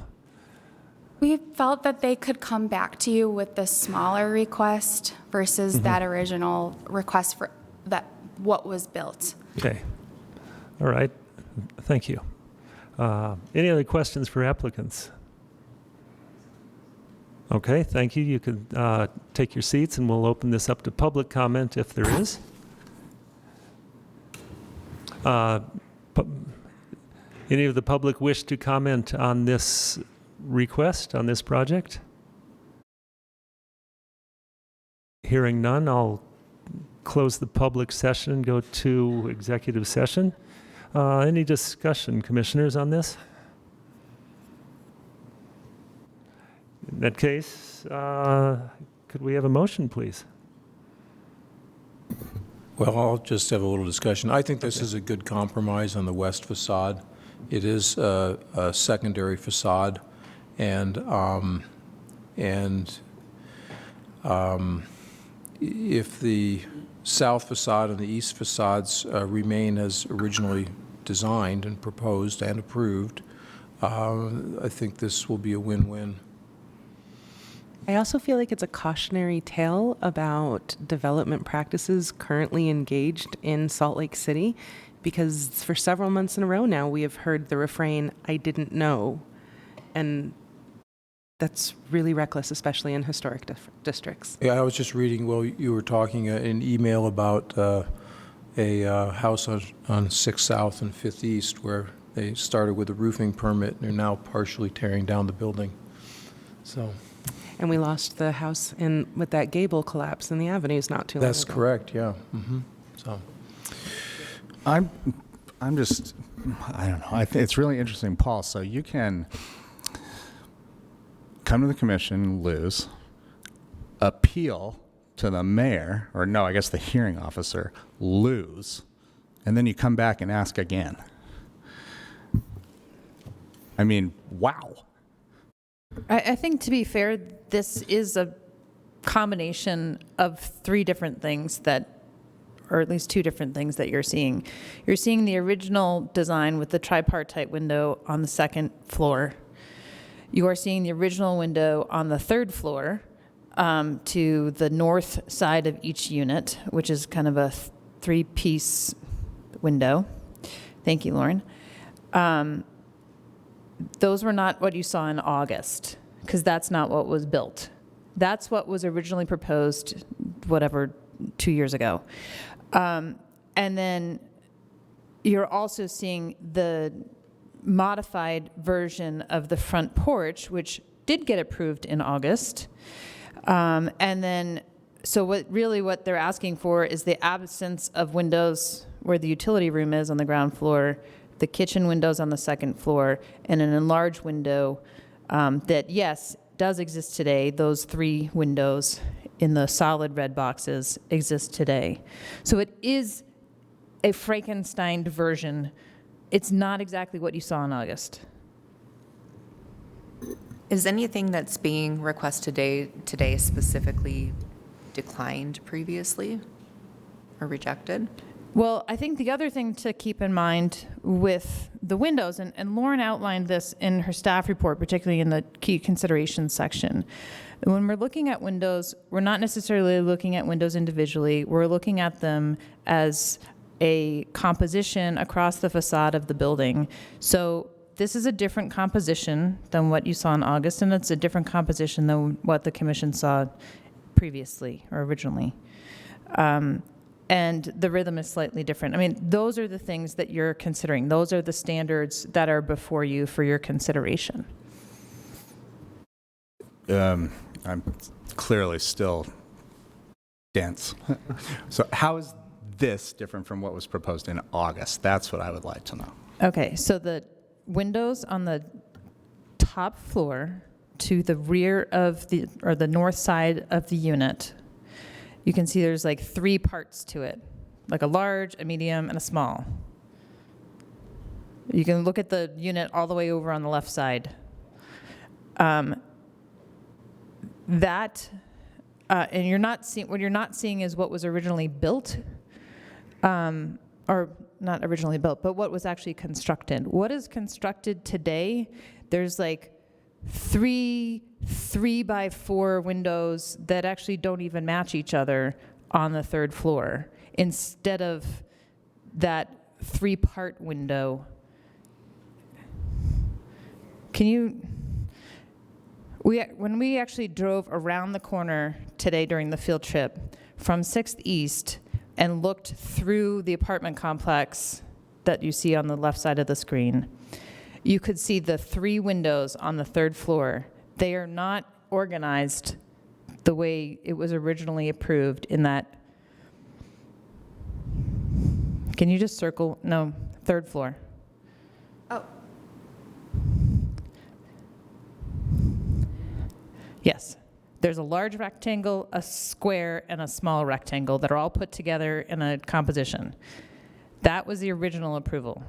Speaker 12: We felt that they could come back to you with the smaller request versus that original request for what was built.
Speaker 1: Okay, all right, thank you. Any other questions for applicants? Okay, thank you. You can take your seats, and we'll open this up to public comment if there is. Any of the public wish to comment on this request, on this project? Hearing none, I'll close the public session and go to executive session. Any discussion, commissioners, on this? In that case, could we have a motion, please?
Speaker 5: Well, I'll just have a little discussion. I think this is a good compromise on the west facade. It is a secondary facade, and if the south facade and the east facades remain as originally designed and proposed and approved, I think this will be a win-win.
Speaker 10: I also feel like it's a cautionary tale about development practices currently engaged in Salt Lake City, because for several months in a row now we have heard the refrain, "I didn't know," and that's really reckless, especially in historic districts.
Speaker 5: Yeah, I was just reading, well, you were talking an email about a house on 6th South and 5th East where they started with a roofing permit and are now partially tearing down the building. So
Speaker 10: And we lost the house with that gable collapse in the avenues not too long ago.
Speaker 5: that's correct, yeah. So
Speaker 11: I'm just, I don't know. I think it's really interesting, Paul. So you can come to the commission, lose, appeal to the mayor, or no, I guess the hearing officer, lose, and then you come back and ask again. I mean, wow.
Speaker 8: I think, to be fair, this is a combination of three different things or at least two different things that you're seeing. You're seeing the original design with the tripartite window on the second floor. You are seeing the original window on the third floor to the north side of each unit, which is kind of a three-piece window. Thank you, Lauren. Those were not what you saw in August, because that's not what was built. That's what was originally proposed, 2 years ago. And then you're also seeing the modified version of the front porch, which did get approved in August. And then, so what they're asking for is the absence of windows where the utility room is on the ground floor, the kitchen windows on the second floor, and an enlarged window that, yes, does exist today. Those three windows in the solid red boxes exist today. So it is a Frankenstein version. It's not exactly what you saw in August.
Speaker 9: Is anything that's being requested today specifically declined previously or rejected?
Speaker 8: Well, I think the other thing to keep in mind with the windows, and Lauren outlined this in her staff report, particularly in the key considerations section. When we're looking at windows, we're not necessarily looking at windows individually. We're looking at them as a composition across the facade of the building. So this is a different composition than what you saw in August, and it's a different composition than what the commission saw previously or originally. And the rhythm is slightly different. I mean, those are the things that you're considering. Those are the standards that are before you for your consideration.
Speaker 11: I'm clearly still dense. So how is this different from what was proposed in August? That's what I would like to know.
Speaker 8: Okay, so the windows on the top floor to the rear of the north side of the unit, you can see there's like 3 parts to it, like a large, a medium, and a small. You can look at the unit all the way over on the left side. And you're not seeing, what you're not seeing is what was originally built, or not originally built, but what was actually constructed. What is constructed today, there's like 3 3x4 windows that actually don't even match each other on the 3rd floor, instead of that 3-part window. When we actually drove around the corner today during the field trip from 6th East and looked through the apartment complex that you see on the left side of the screen, you could see the 3 windows on the 3rd floor. They are not organized the way it was originally approved in that. Can you just circle? No, 3rd floor.
Speaker 12: Oh.
Speaker 8: Yes. There's a large rectangle, a square, and a small rectangle that are all put together in a composition. That was the original approval.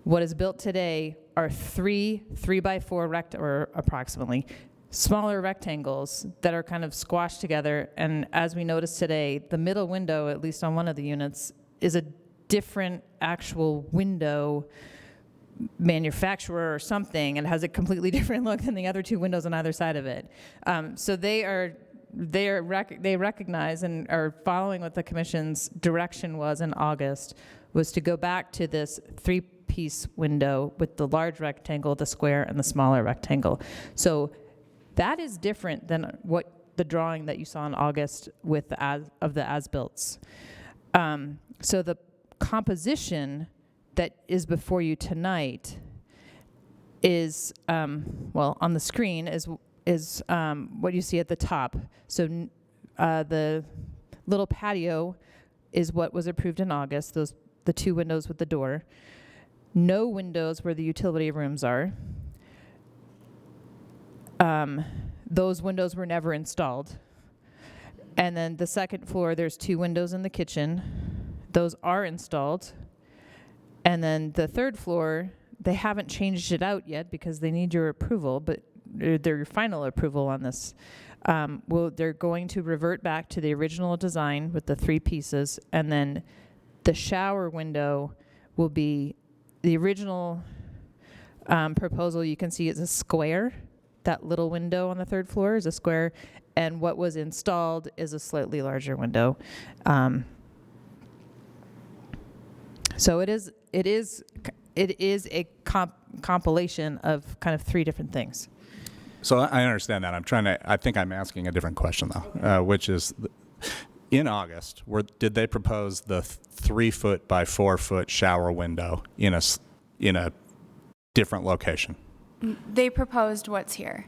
Speaker 8: What is built today are 3 3x4 or approximately smaller rectangles that are kind of squashed together. And as we noticed today, the middle window, at least on one of the units, is a different actual window manufacturer or something, and has a completely different look than the other 2 windows on either side of it. So they recognize and are following what the commission's direction was in August, was to go back to this 3-piece window with the large rectangle, the square, and the smaller rectangle. So that is different than what the drawing that you saw in August with the as-builts. So the composition that is before you tonight is, well, on the screen is what you see at the top. So the little patio is what was approved in August, the 2 windows with the door. No windows where the utility rooms are. Those windows were never installed. And then the 2nd floor, there's 2 windows in the kitchen. Those are installed. And then the 3rd floor, they haven't changed it out yet because they need your approval, but their final approval on this. They're going to revert back to the original design with the 3 pieces, and then the shower window will be the original proposal. You can see it's a square. That little window on the 3rd floor is a square, and what was installed is a slightly larger window. So it is a compilation of kind of 3 different things.
Speaker 11: So I understand that. I think I'm asking a different question though, which is, in August, did they propose the 3-foot by 4-foot shower window in a different location?
Speaker 12: They proposed what's here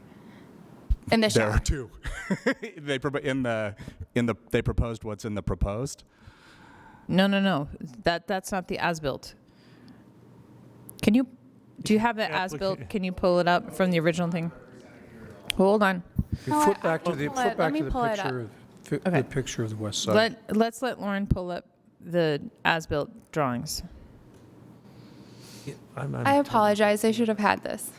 Speaker 12: in the shower.
Speaker 11: There are 2. They proposed what's in the proposed?
Speaker 8: No. That's not the as-built. Do you have the as-built? Can you pull it up from the original thing? Hold on.
Speaker 5: Flip back to the
Speaker 12: Let me pull it up.
Speaker 5: the picture of the west side.
Speaker 8: Let's let Lauren pull up the as-built drawings.
Speaker 12: I apologize. I should have had this.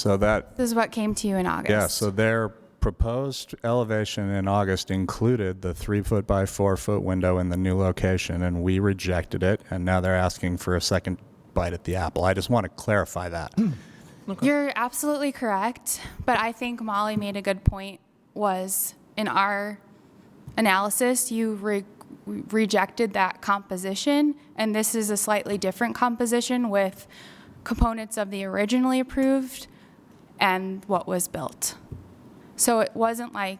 Speaker 11: So that,
Speaker 12: This is what came to you in August.
Speaker 11: yeah, so their proposed elevation in August included the 3-foot by 4-foot window in the new location, and we rejected it, and now they're asking for a second bite at the apple. I just want to clarify that.
Speaker 12: You're absolutely correct, but I think Molly made a good point, was in our analysis, you rejected that composition, and this is a slightly different composition with components of the originally approved and what was built. So it wasn't like,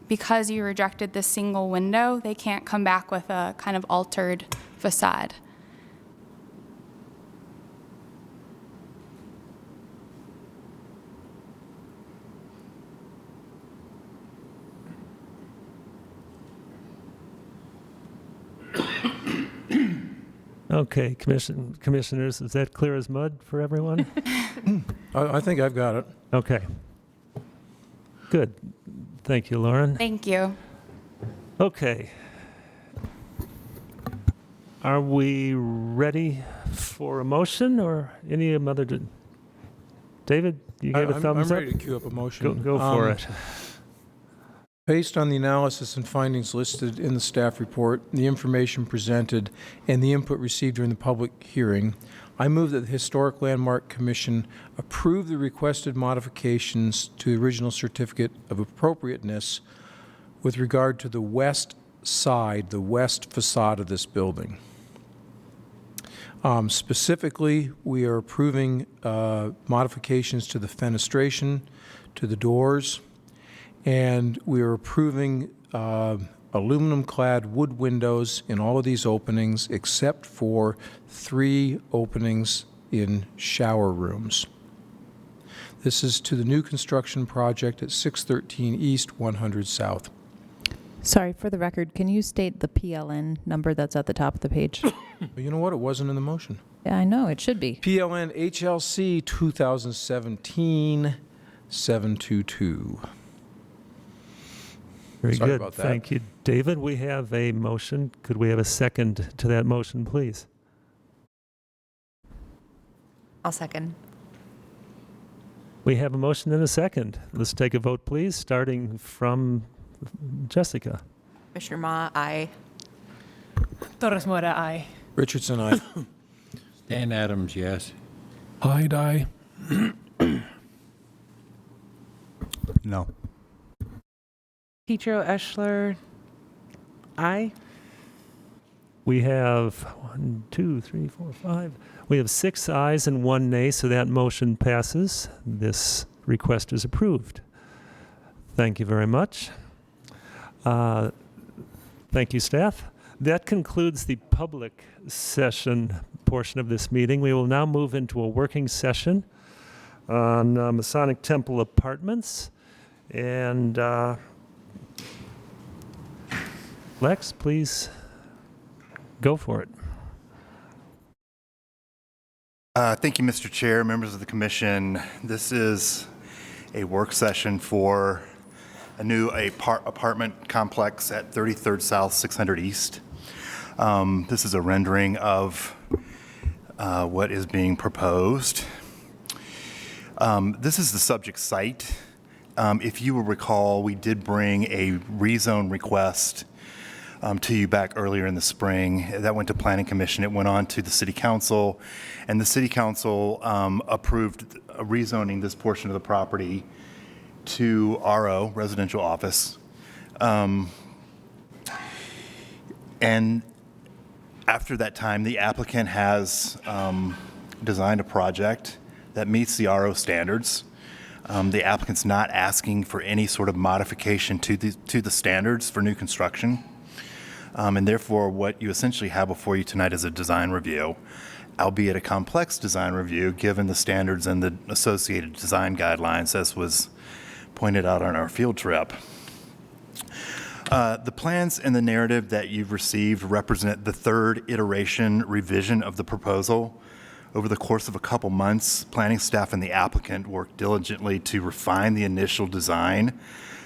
Speaker 12: because you rejected this single window, they can't come back with a kind of altered facade.
Speaker 1: Okay, commissioners, is that clear as mud for everyone?
Speaker 5: I think I've got it.
Speaker 1: Okay. Good. Thank you, Lauren.
Speaker 12: Thank you.
Speaker 1: Okay. Are we ready for a motion or any other? David, you gave a thumbs
Speaker 5: I'm
Speaker 1: up?
Speaker 5: ready to queue up a motion.
Speaker 1: Go for it.
Speaker 5: Based on the analysis and findings listed in the staff report, the information presented, and the input received during the public hearing, I move that the Historic Landmark Commission approve the requested modifications to the original certificate of appropriateness with regard to the west side, the west facade of this building. Specifically, we are approving modifications to the fenestration, to the doors, and we are approving aluminum-clad wood windows in all of these openings except for 3 openings in shower rooms. This is to the new construction project at 613 East, 100 South.
Speaker 8: Sorry, for the record, can you state the PLN number that's at the top of the page?
Speaker 5: But you know what? It wasn't in the motion.
Speaker 8: Yeah, I know, it should be.
Speaker 5: PLN HLC 2017-722.
Speaker 1: Very
Speaker 5: Sorry
Speaker 1: good.
Speaker 5: about that.
Speaker 1: Thank you, David. We have a motion. Could we have a second to that motion, please?
Speaker 9: I'll second.
Speaker 1: We have a motion and a second. Let's take a vote, please, starting from Jessica.
Speaker 9: Commissioner Ma, aye.
Speaker 10: Torres Mora, aye.
Speaker 5: Richardson, aye.
Speaker 3: Stan Adams, yes.
Speaker 2: Hyde, aye.
Speaker 11: No.
Speaker 10: Petro Eschler, aye.
Speaker 1: We have 1, 2, 3, 4, 5. We have 6 ayes and 1 nay, so that motion passes. This request is approved. Thank you very much. Thank you, staff. That concludes the public session portion of this meeting. We will now move into a working session on Masonic Temple Apartments. And Lex, please go for it.
Speaker 14: Thank you, Mr. Chair, members of the commission. This is a work session for a new apartment complex at 33rd South, 600 East. This is a rendering of what is being proposed. This is the subject site. If you will recall, we did bring a rezone request to you back earlier in the spring. That went to Planning Commission. It went on to the City Council, and the City Council approved rezoning this portion of the property to RO, residential office. And after that time, the applicant has designed a project that meets the RO standards. The applicant's not asking for any sort of modification to the standards for new construction. And therefore, what you essentially have before you tonight is a design review, albeit a complex design review, given the standards and the associated design guidelines, as was pointed out on our field trip. The plans and the narrative that you've received represent the third iteration revision of the proposal. Over the course of a couple months, planning staff and the applicant worked diligently to refine the initial design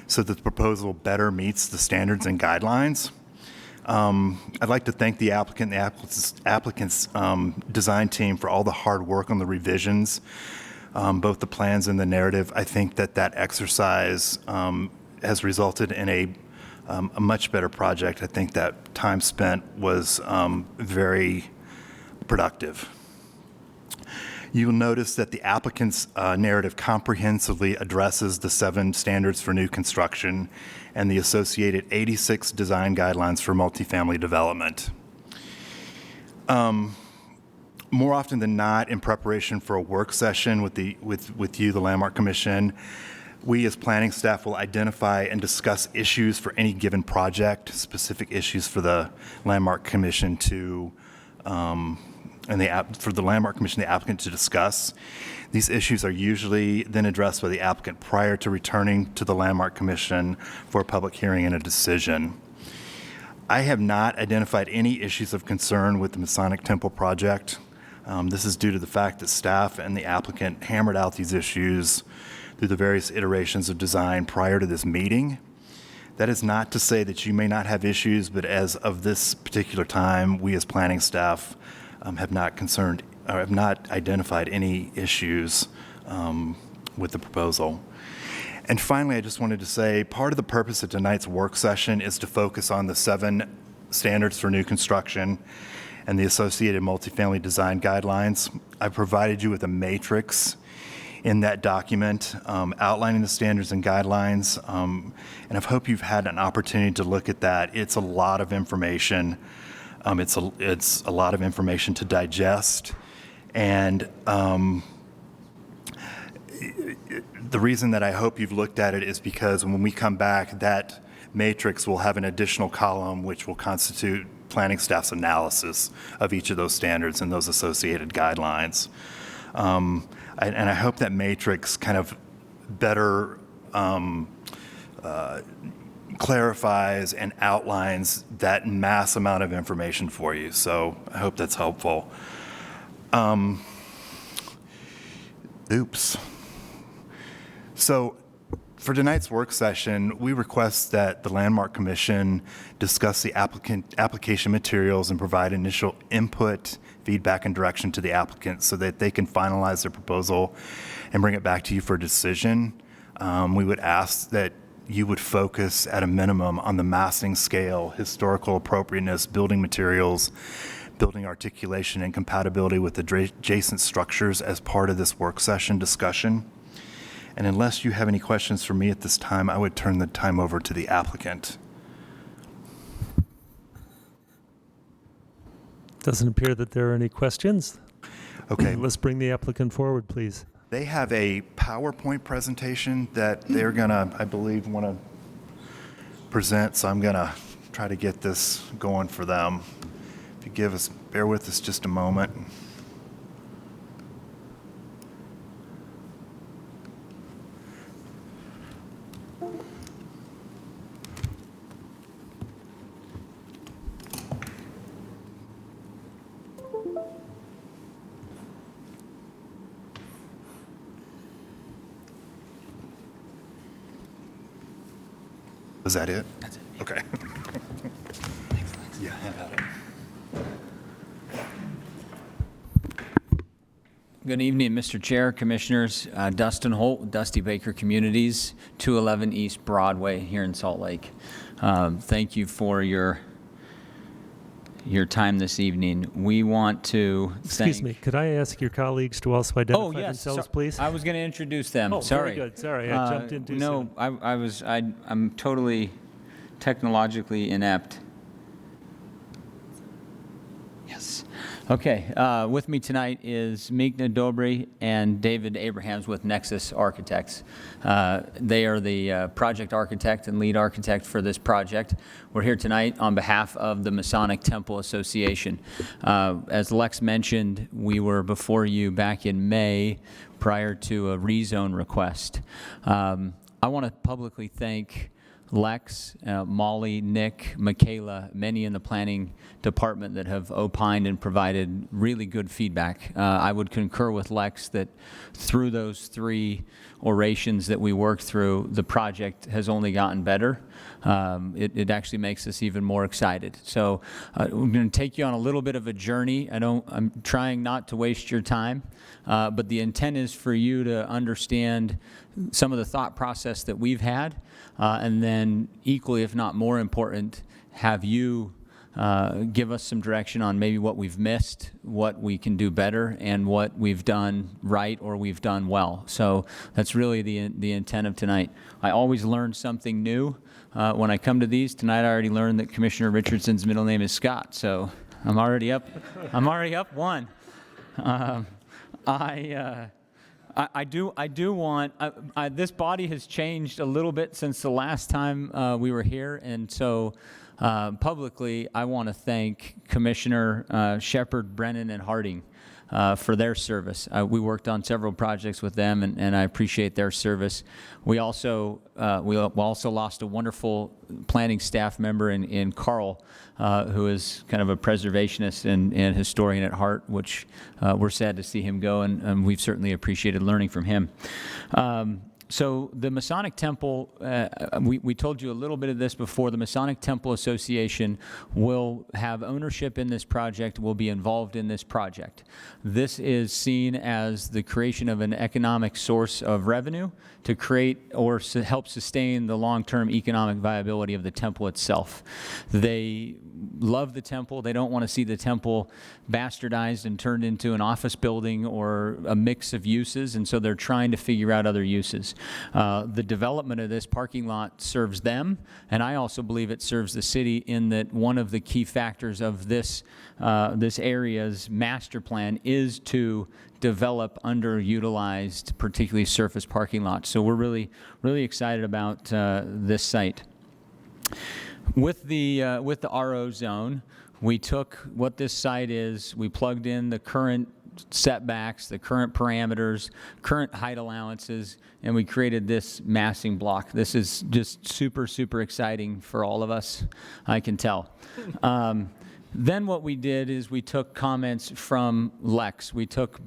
Speaker 14: so that the proposal better meets the standards and guidelines. I'd like to thank the applicant and the applicant's design team for all the hard work on the revisions. both the plans and the narrative. I think that exercise has resulted in a much better project. I think that time spent was very productive. You'll notice that the applicant's narrative comprehensively addresses the 7 standards for new construction and the associated 86 design guidelines for multifamily development. More often than not, in preparation for a work session with you, the Landmark Commission, we as planning staff will identify and discuss issues for any given project, specific issues for the Landmark Commission to for the Landmark Commission, the applicant to discuss. These issues are usually then addressed by the applicant prior to returning to the Landmark Commission for a public hearing and a decision. I have not identified any issues of concern with the Masonic Temple project. This is due to the fact that staff and the applicant hammered out these issues through the various iterations of design prior to this meeting. That is not to say that you may not have issues, but as of this particular time, we as planning staff have not identified any issues with the proposal. And finally, I just wanted to say part of the purpose of tonight's work session is to focus on the 7 standards for new construction and the associated multifamily design guidelines. I provided you with a matrix in that document outlining the standards and guidelines, and I hope you've had an opportunity to look at that. It's a lot of information. It's a lot of information to digest, and the reason that I hope you've looked at it is because when we come back, that matrix will have an additional column which will constitute planning staff's analysis of each of those standards and those associated guidelines. And I hope that matrix kind of better clarifies and outlines that mass amount of information for you. So I hope that's helpful. So for tonight's work session, we request that the Landmark Commission discuss the application materials and provide initial input, feedback, and direction to the applicant so that they can finalize their proposal and bring it back to you for a decision. We would ask that you would focus at a minimum on the massing scale, historical appropriateness, building materials, building articulation, and compatibility with adjacent structures as part of this work session discussion. And unless you have any questions for me at this time, I would turn the time over to the applicant.
Speaker 1: Doesn't appear that there are any questions.
Speaker 14: Okay.
Speaker 1: Let's bring the applicant forward, please.
Speaker 14: They have a PowerPoint presentation that they're gonna, I believe, want to present, so I'm gonna try to get this going for them. If you bear with us just a moment. Is that it? That's it. Okay. Yeah, have at it.
Speaker 15: Good evening, Mr. Chair, Commissioners. Dustin Holt, Dusty Baker Communities, 211 East Broadway here in Salt Lake. Thank you for your time this evening. We want to thank...
Speaker 1: Excuse me, could I ask your colleagues to also identify themselves, please?
Speaker 15: I was going to introduce them.
Speaker 1: Oh,
Speaker 15: Sorry.
Speaker 1: very good. Sorry, I jumped in too soon.
Speaker 15: No, I'm totally technologically inept. Yes. Okay. With me tonight is Meghna Dobry and David Abrahams with Nexus Architects. They are the project architect and lead architect for this project. We're here tonight on behalf of the Masonic Temple Association. As Lex mentioned, we were before you back in May prior to a rezone request. I want to publicly thank Lex, Molly, Nick, Michaela, many in the planning department that have opined and provided really good feedback. I would concur with Lex that through those 3 orations that we worked through, the project has only gotten better. It actually makes us even more excited. So we're going to take you on a little bit of a journey. I'm trying not to waste your time, but the intent is for you to understand some of the thought process that we've had, and then equally, if not more important, have you give us some direction on maybe what we've missed, what we can do better, and what we've done right or we've done well. So that's really the intent of tonight. I always learn something new when I come to these. Tonight I already learned that Commissioner Richardson's middle name is Scott, so I'm already up 1. I do want, this body has changed a little bit since the last time we were here, and so publicly I want to thank Commissioner Shepard, Brennan, and Harding for their service. We worked on several projects with them, and I appreciate their service. We also lost a wonderful planning staff member in Carl, who is kind of a preservationist and historian at heart, which we're sad to see him go, and we've certainly appreciated learning from him. So the Masonic Temple, we told you a little bit of this before. The Masonic Temple Association will have ownership in this project, will be involved in this project. This is seen as the creation of an economic source of revenue to create or help sustain the long-term economic viability of the temple itself. They love the temple. They don't want to see the temple bastardized and turned into an office building or a mix of uses, and so they're trying to figure out other uses. The development of this parking lot serves them, and I also believe it serves the city in that one of the key factors of this area's master plan is to develop underutilized, particularly surface parking lots. So we're really, really excited about this site. With the RO zone, we took what this site is, we plugged in the current setbacks, the current parameters, current height allowances, and we created this massing block. This is just super, super exciting for all of us, I can tell. Then what we did is we took comments from Lex. We took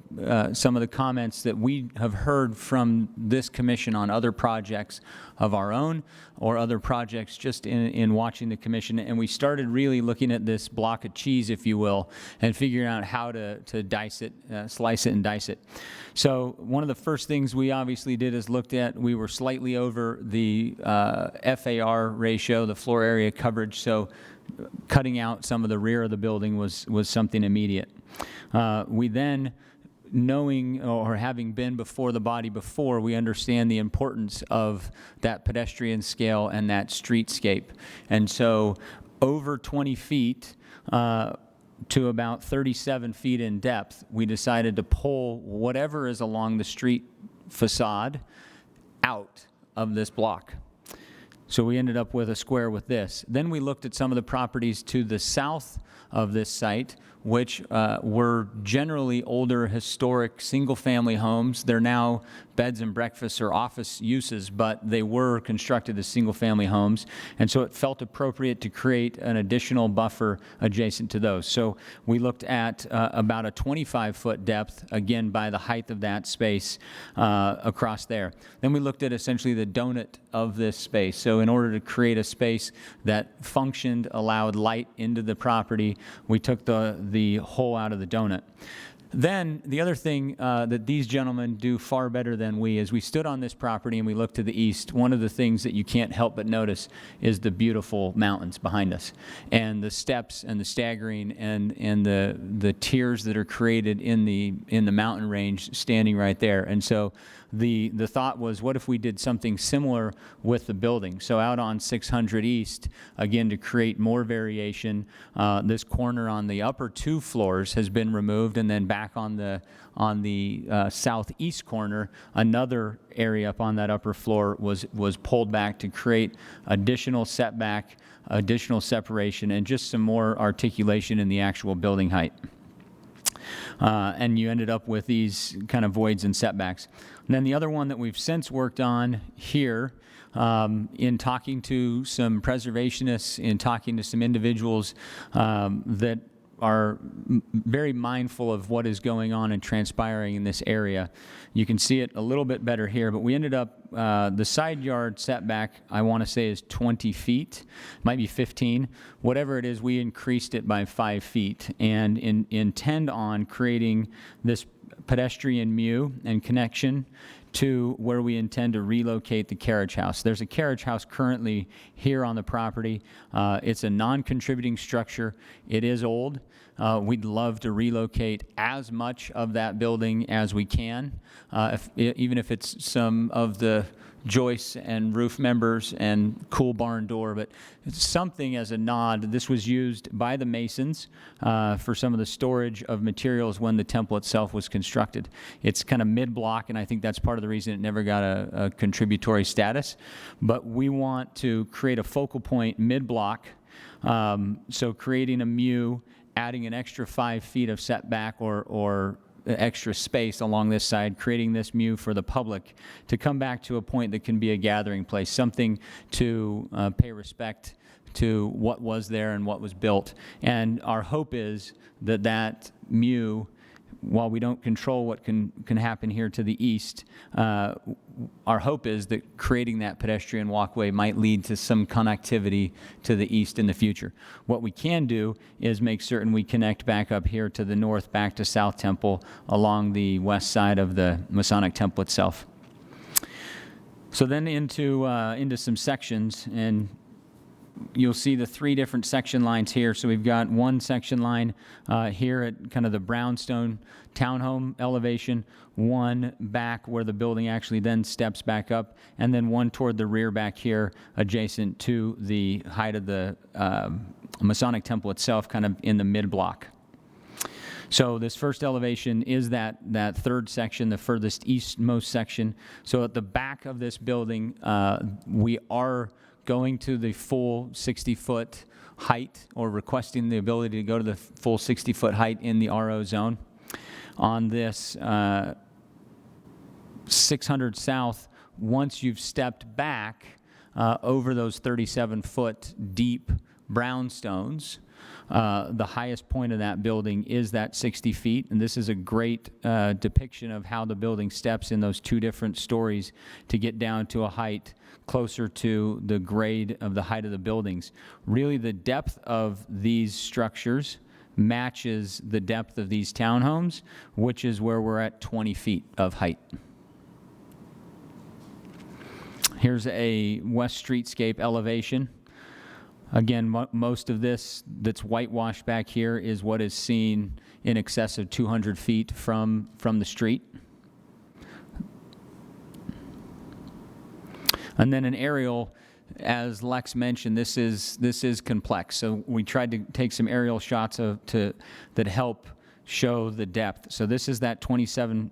Speaker 15: some of the comments that we have heard from this commission on other projects of our own or other projects just in watching the commission, and we started really looking at this block of cheese, if you will, and figuring out how to dice it, slice it and dice it. So one of the first things we obviously did is looked at, we were slightly over the FAR ratio, the floor area coverage, so cutting out some of the rear of the building was something immediate. We then, knowing or having been before the body before, we understand the importance of that pedestrian scale and that streetscape. And so over 20 feet to about 37 feet in depth, we decided to pull whatever is along the street facade out of this block. So we ended up with a square with this. Then we looked at some of the properties to the south of this site, which were generally older, historic, single-family homes. They're now beds and breakfasts or office uses, but they were constructed as single-family homes. And so it felt appropriate to create an additional buffer adjacent to those. So we looked at about a 25-foot depth, again, by the height of that space across there. Then we looked at essentially the donut of this space. So in order to create a space that functioned, allowed light into the property, we took the hole out of the donut. Then the other thing that these gentlemen do far better than we is we stood on this property and we looked to the east. One of the things that you can't help but notice is the beautiful mountains behind us and the steps and the staggering and the tiers that are created in the mountain range standing right there. And so the thought was, what if we did something similar with the building? So out on 600 East, again, to create more variation, this corner on the upper 2 floors has been removed, and then back on the southeast corner, another area up on that upper floor was pulled back to create additional setback, additional separation, and just some more articulation in the actual building height. And you ended up with these kind of voids and setbacks. And then the other one that we've since worked on here, in talking to some preservationists, in talking to some individuals that are very mindful of what is going on and transpiring in this area. You can see it a little bit better here, but we ended up, the side yard setback, I want to say is 20 feet, might be 15. Whatever it is, we increased it by 5 feet and intend on creating this pedestrian mew and connection to where we intend to relocate the carriage house. There's a carriage house currently here on the property. It's a non-contributing structure. It is old. We'd love to relocate as much of that building as we can, even if it's some of the joists and roof members and cool barn door, but it's something as a nod. This was used by the Masons for some of the storage of materials when the temple itself was constructed. It's kind of mid-block, and I think that's part of the reason it never got a contributory status. But we want to create a focal point mid-block, so creating a mew, adding an extra 5 feet of setback or extra space along this side, creating this mew for the public to come back to a point that can be a gathering place, something to pay respect to what was there and what was built. And our hope is that that mew, while we don't control what can happen here to the east, our hope is that creating that pedestrian walkway might lead to some connectivity to the east in the future. What we can do is make certain we connect back up here to the north, back to South Temple, along the west side of the Masonic Temple itself. So then into some sections, and you'll see the 3 different section lines here. So we've got one section line here at kind of the brownstone townhome elevation, one back where the building actually then steps back up, and then one toward the rear back here adjacent to the height of the Masonic Temple itself, kind of in the mid-block. So this first elevation is that third section, the furthest eastmost section. So at the back of this building, we are going to the full 60-foot height, or requesting the ability to go to the full 60-foot height in the RO zone. On this 600 South, once you've stepped back over those 37-foot deep brownstones, the highest point of that building is that 60 feet, and this is a great depiction of how the building steps in those 2 different stories to get down to a height closer to the grade of the height of the buildings. Really, the depth of these structures matches the depth of these townhomes, which is where we're at 20 feet of height. Here's a West Streetscape elevation. Again, most of this that's whitewashed back here is what is seen in excess of 200 feet from the street. And then an aerial, as Lex mentioned, this is complex. So we tried to take some aerial shots that help show the depth. So this is that 37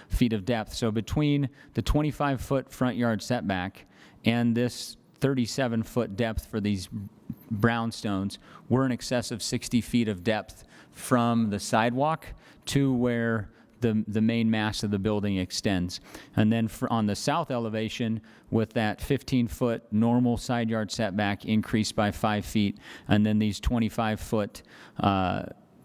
Speaker 15: feet of depth. So between the 25-foot front yard setback and this 37-foot depth for these brownstones, we're in excess of 60 feet of depth from the sidewalk to where the main mass of the building extends. And then on the south elevation, with that 15-foot normal side yard setback increased by 5 feet, and then these 25-foot,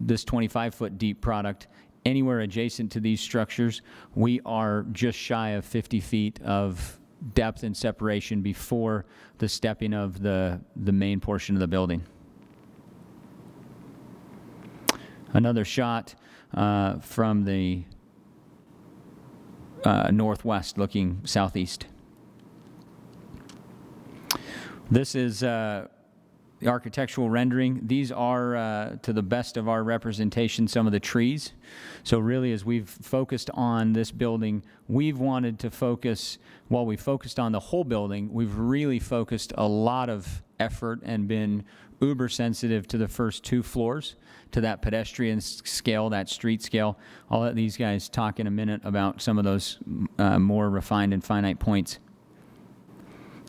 Speaker 15: this 25-foot deep product, anywhere adjacent to these structures, we are just shy of 50 feet of depth and separation before the stepping of the main portion of the building. Another shot from the northwest looking southeast. This is the architectural rendering. These are, to the best of our representation, some of the trees. So really, as we've focused on this building, we've wanted to focus, while we focused on the whole building, we've really focused a lot of effort and been uber sensitive to the first 2 floors, to that pedestrian scale, that street scale. I'll let these guys talk in a minute about some of those more refined and finite points.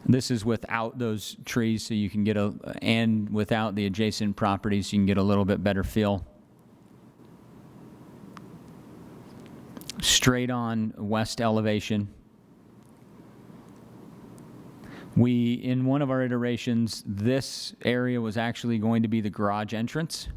Speaker 15: This is without those trees, so you can get and without the adjacent properties, you can get a little bit better feel. straight on west elevation. In one of our iterations, this area was actually going to be the garage entrance.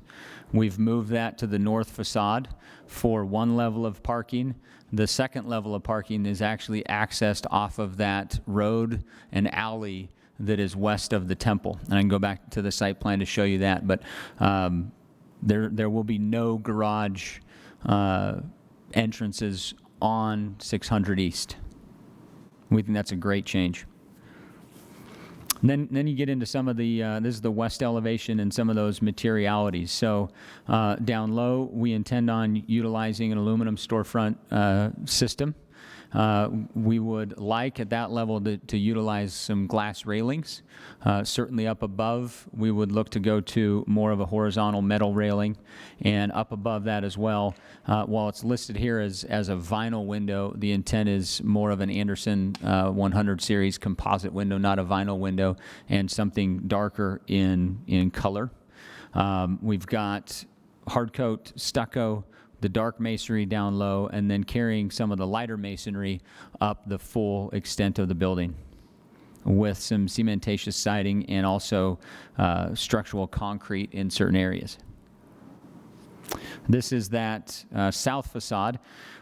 Speaker 15: We've moved that to the north facade for one level of parking. The second level of parking is actually accessed off of that road and alley that is west of the temple. And I can go back to the site plan to show you that, but there will be no garage entrances on 600 East. We think that's a great change. Then you get into some of the, this is the west elevation and some of those materialities. So down low, we intend on utilizing an aluminum storefront system. We would like at that level to utilize some glass railings. Certainly up above, we would look to go to more of a horizontal metal railing. And up above that as well, while it's listed here as a vinyl window, the intent is more of an Anderson 100 series composite window, not a vinyl window, and something darker in color. We've got hard coat stucco, the dark masonry down low, and then carrying some of the lighter masonry up the full extent of the building with some cementatious siding and also structural concrete in certain areas. This is that south facade.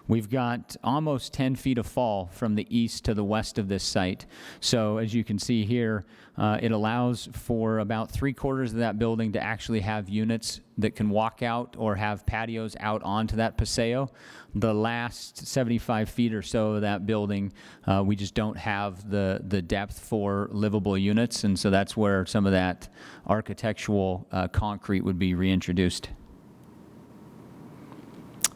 Speaker 15: We've got almost 10 feet of fall from the east to the west of this site. So as you can see here, it allows for about 3/4 of that building to actually have units that can walk out or have patios out onto that paseo. The last 75 feet or so of that building, we just don't have the depth for livable units, and so that's where some of that architectural concrete would be reintroduced.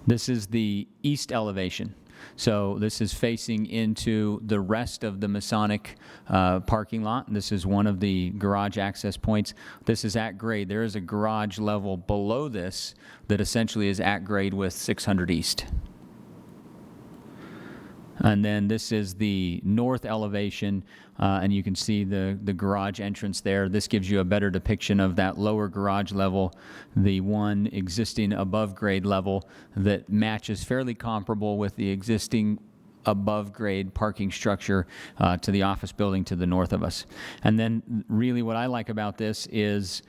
Speaker 15: This is the east elevation. So this is facing into the rest of the Masonic parking lot. This is one of the garage access points. This is at grade. There is a garage level below this that essentially is at grade with 600 East. And then this is the north elevation, and you can see the garage entrance there. This gives you a better depiction of that lower garage level, the one existing above grade level that matches fairly comparable with the existing above grade parking structure to the office building to the north of us. And then really what I like about this is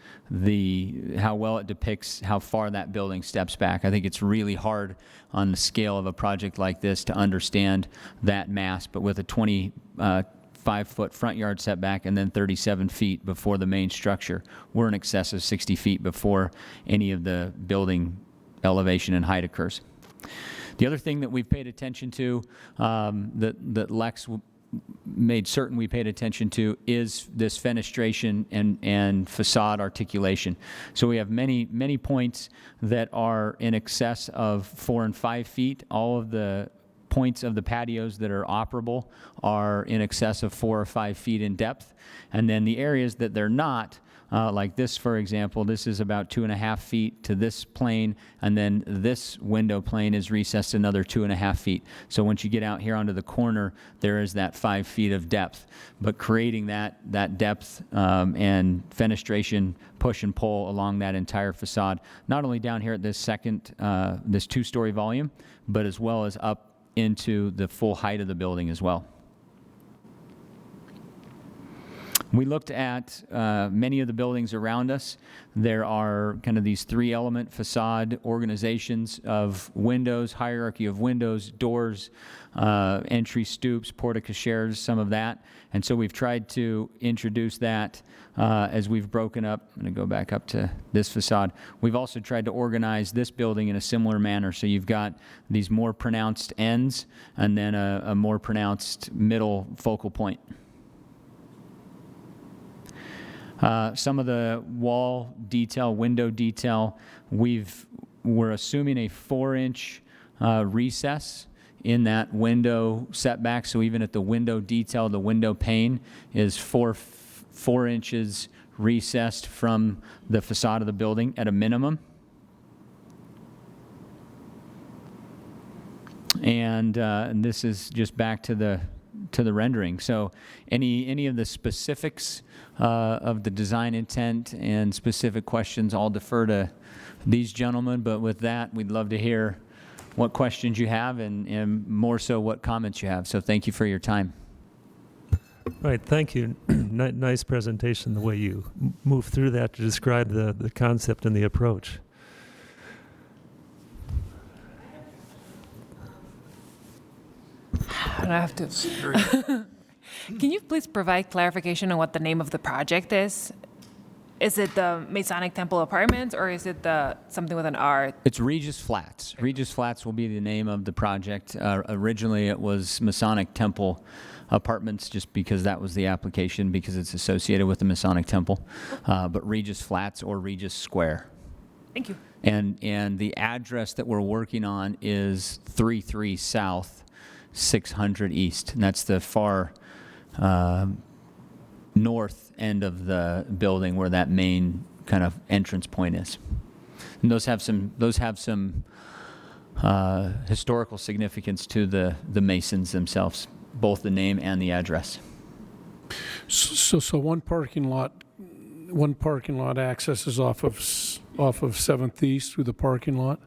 Speaker 15: how well it depicts how far that building steps back. I think it's really hard on the scale of a project like this to understand that mass, but with a 25-foot front yard setback and then 37 feet before the main structure, we're in excess of 60 feet before any of the building elevation and height occurs. The other thing that we've paid attention to, that Lex made certain we paid attention to, is this fenestration and facade articulation. So we have many points that are in excess of 4 and 5 feet. All of the points of the patios that are operable are in excess of 4 or 5 feet in depth. And then the areas that they're not, like this, for example, this is about 2.5 feet to this plane, and then this window plane is recessed another 2.5 feet. So once you get out here onto the corner, there is that 5 feet of depth. But creating that depth and fenestration push and pull along that entire facade, not only down here at this this 2-story volume, but as well as up into the full height of the building as well. We looked at many of the buildings around us. There are kind of these 3-element facade organizations of windows, hierarchy of windows, doors, entry stoops, porte-cocheres, some of that. And so we've tried to introduce that as we've broken up. I'm going to go back up to this facade. We've also tried to organize this building in a similar manner. So you've got these more pronounced ends and then a more pronounced middle focal point. Some of the wall detail, window detail, we're assuming a 4-inch recess in that window setback. So even at the window detail, the window pane is 4 inches recessed from the facade of the building at a minimum. And this is just back to the rendering. So any of the specifics of the design intent and specific questions, I'll defer to these gentlemen. But with that, we'd love to hear what questions you have and more so what comments you have. So thank you for your time.
Speaker 1: Right, thank you. Nice presentation, the way you move through that to describe the concept and the approach.
Speaker 16: I have to. Can you please provide clarification on what the name of the project is? Is it the Masonic Temple Apartments, or is it the something with an R?
Speaker 15: It's Regis Flats. Regis Flats will be the name of the project. Originally, it was Masonic Temple Apartments, just because that was the application, because it's associated with the Masonic Temple. But Regis Flats or Regis Square.
Speaker 16: Thank you.
Speaker 15: And the address that we're working on is 33 South, 600 East, and that's the far north end of the building where that main kind of entrance point is. And those have some historical significance to the Masons themselves, both the name and the address.
Speaker 2: So one parking lot accesses off of 7th East through the parking lot?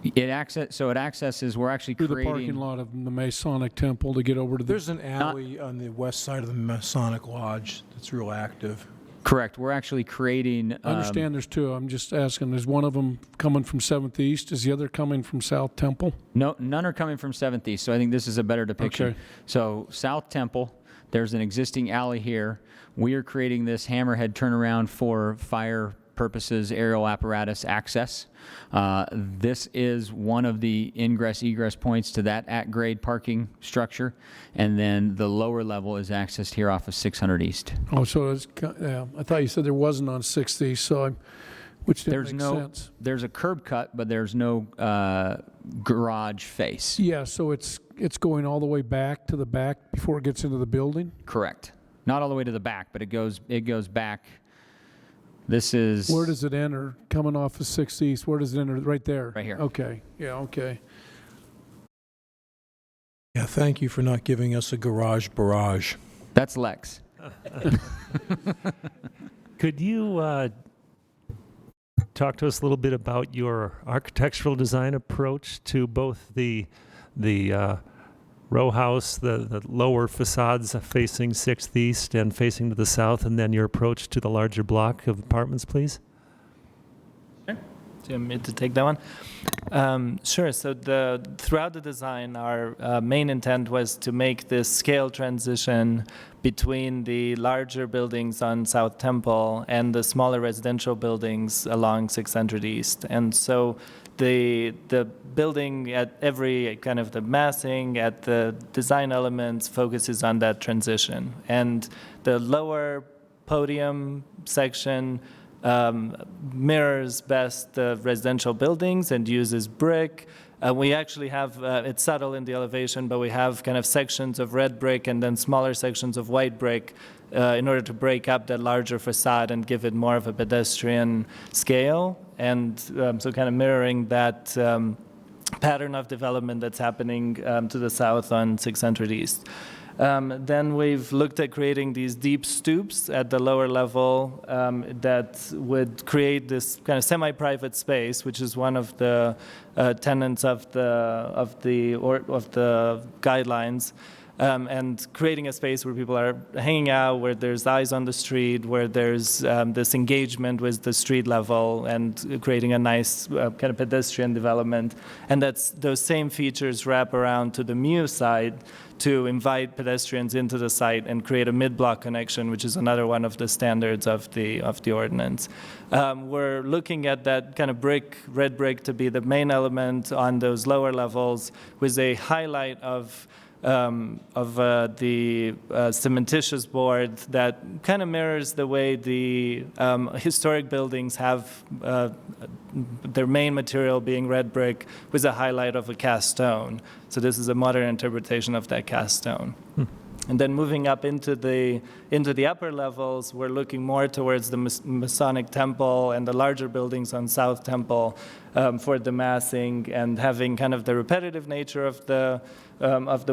Speaker 15: It accesses, we're actually
Speaker 2: Through
Speaker 15: creating...
Speaker 2: the parking lot of the Masonic Temple to get over to the...
Speaker 5: There's an alley on the west side of the Masonic Lodge that's real active.
Speaker 15: Correct. We're actually creating...
Speaker 2: I understand there's two. I'm just asking, is one of them coming from 7th East? Is the other coming from South Temple?
Speaker 15: No, none are coming from 7th East, so I think this is a better depiction.
Speaker 2: Okay.
Speaker 15: So South Temple, there's an existing alley here. We are creating this hammerhead turnaround for fire purposes, aerial apparatus access. This is one of the ingress-egress points to that at-grade parking structure, and then the lower level is accessed here off of 600 East.
Speaker 2: Oh, so it's, yeah, I thought you said there wasn't on 6th East, so which didn't make sense.
Speaker 15: There's a curb cut, but there's no garage face.
Speaker 2: Yeah, so it's going all the way back to the back before it gets into the building?
Speaker 15: Correct. Not all the way to the back, but it goes back. This is...
Speaker 2: Where does it enter? Coming off of 6th East, where does it enter? Right there?
Speaker 15: Right here.
Speaker 2: Okay, yeah, okay.
Speaker 5: Yeah, thank you for not giving us a garage barrage.
Speaker 15: That's Lex.
Speaker 1: Could you talk to us a little bit about your architectural design approach to both the row house, the lower facades facing 6th East and facing to the south, and then your approach to the larger block of apartments, please?
Speaker 17: Sure. Do you want me to take that one? Sure. So throughout the design, our main intent was to make this scale transition between the larger buildings on South Temple and the smaller residential buildings along 600 East. And so the building at every kind of the massing at the design elements focuses on that transition. And the lower podium section mirrors best the residential buildings and uses brick. We actually have, it's subtle in the elevation, but we have kind of sections of red brick and then smaller sections of white brick in order to break up that larger facade and give it more of a pedestrian scale. And so kind of mirroring that pattern of development that's happening to the south on 600 East. Then we've looked at creating these deep stoops at the lower level that would create this kind of semi-private space, which is one of the tenets of the guidelines. And creating a space where people are hanging out, where there's eyes on the street, where there's this engagement with the street level, and creating a nice kind of pedestrian development. And those same features wrap around to the MU side to invite pedestrians into the site and create a mid-block connection, which is another one of the standards of the ordinance. We're looking at that kind of red brick, to be the main element on those lower levels, with a highlight of the cementitious board that kind of mirrors the way the historic buildings have their main material being red brick with a highlight of a cast stone. So this is a modern interpretation of that cast stone. And then moving up into the upper levels, we're looking more towards the Masonic Temple and the larger buildings on South Temple for the massing, and having kind of the repetitive nature of the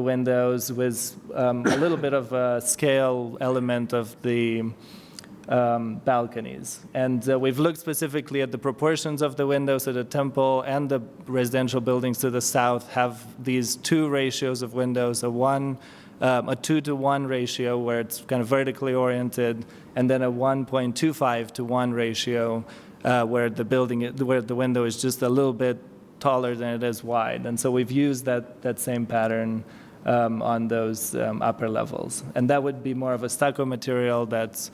Speaker 17: windows with a little bit of a scale element of the balconies. And we've looked specifically at the proportions of the windows, so the temple and the residential buildings to the south have these two ratios of windows, a 2-to-1 ratio where it's kind of vertically oriented, and then a 1.25-to-1 ratio where the window is just a little bit taller than it is wide. And so we've used that same pattern on those upper levels. And that would be more of a stucco material that's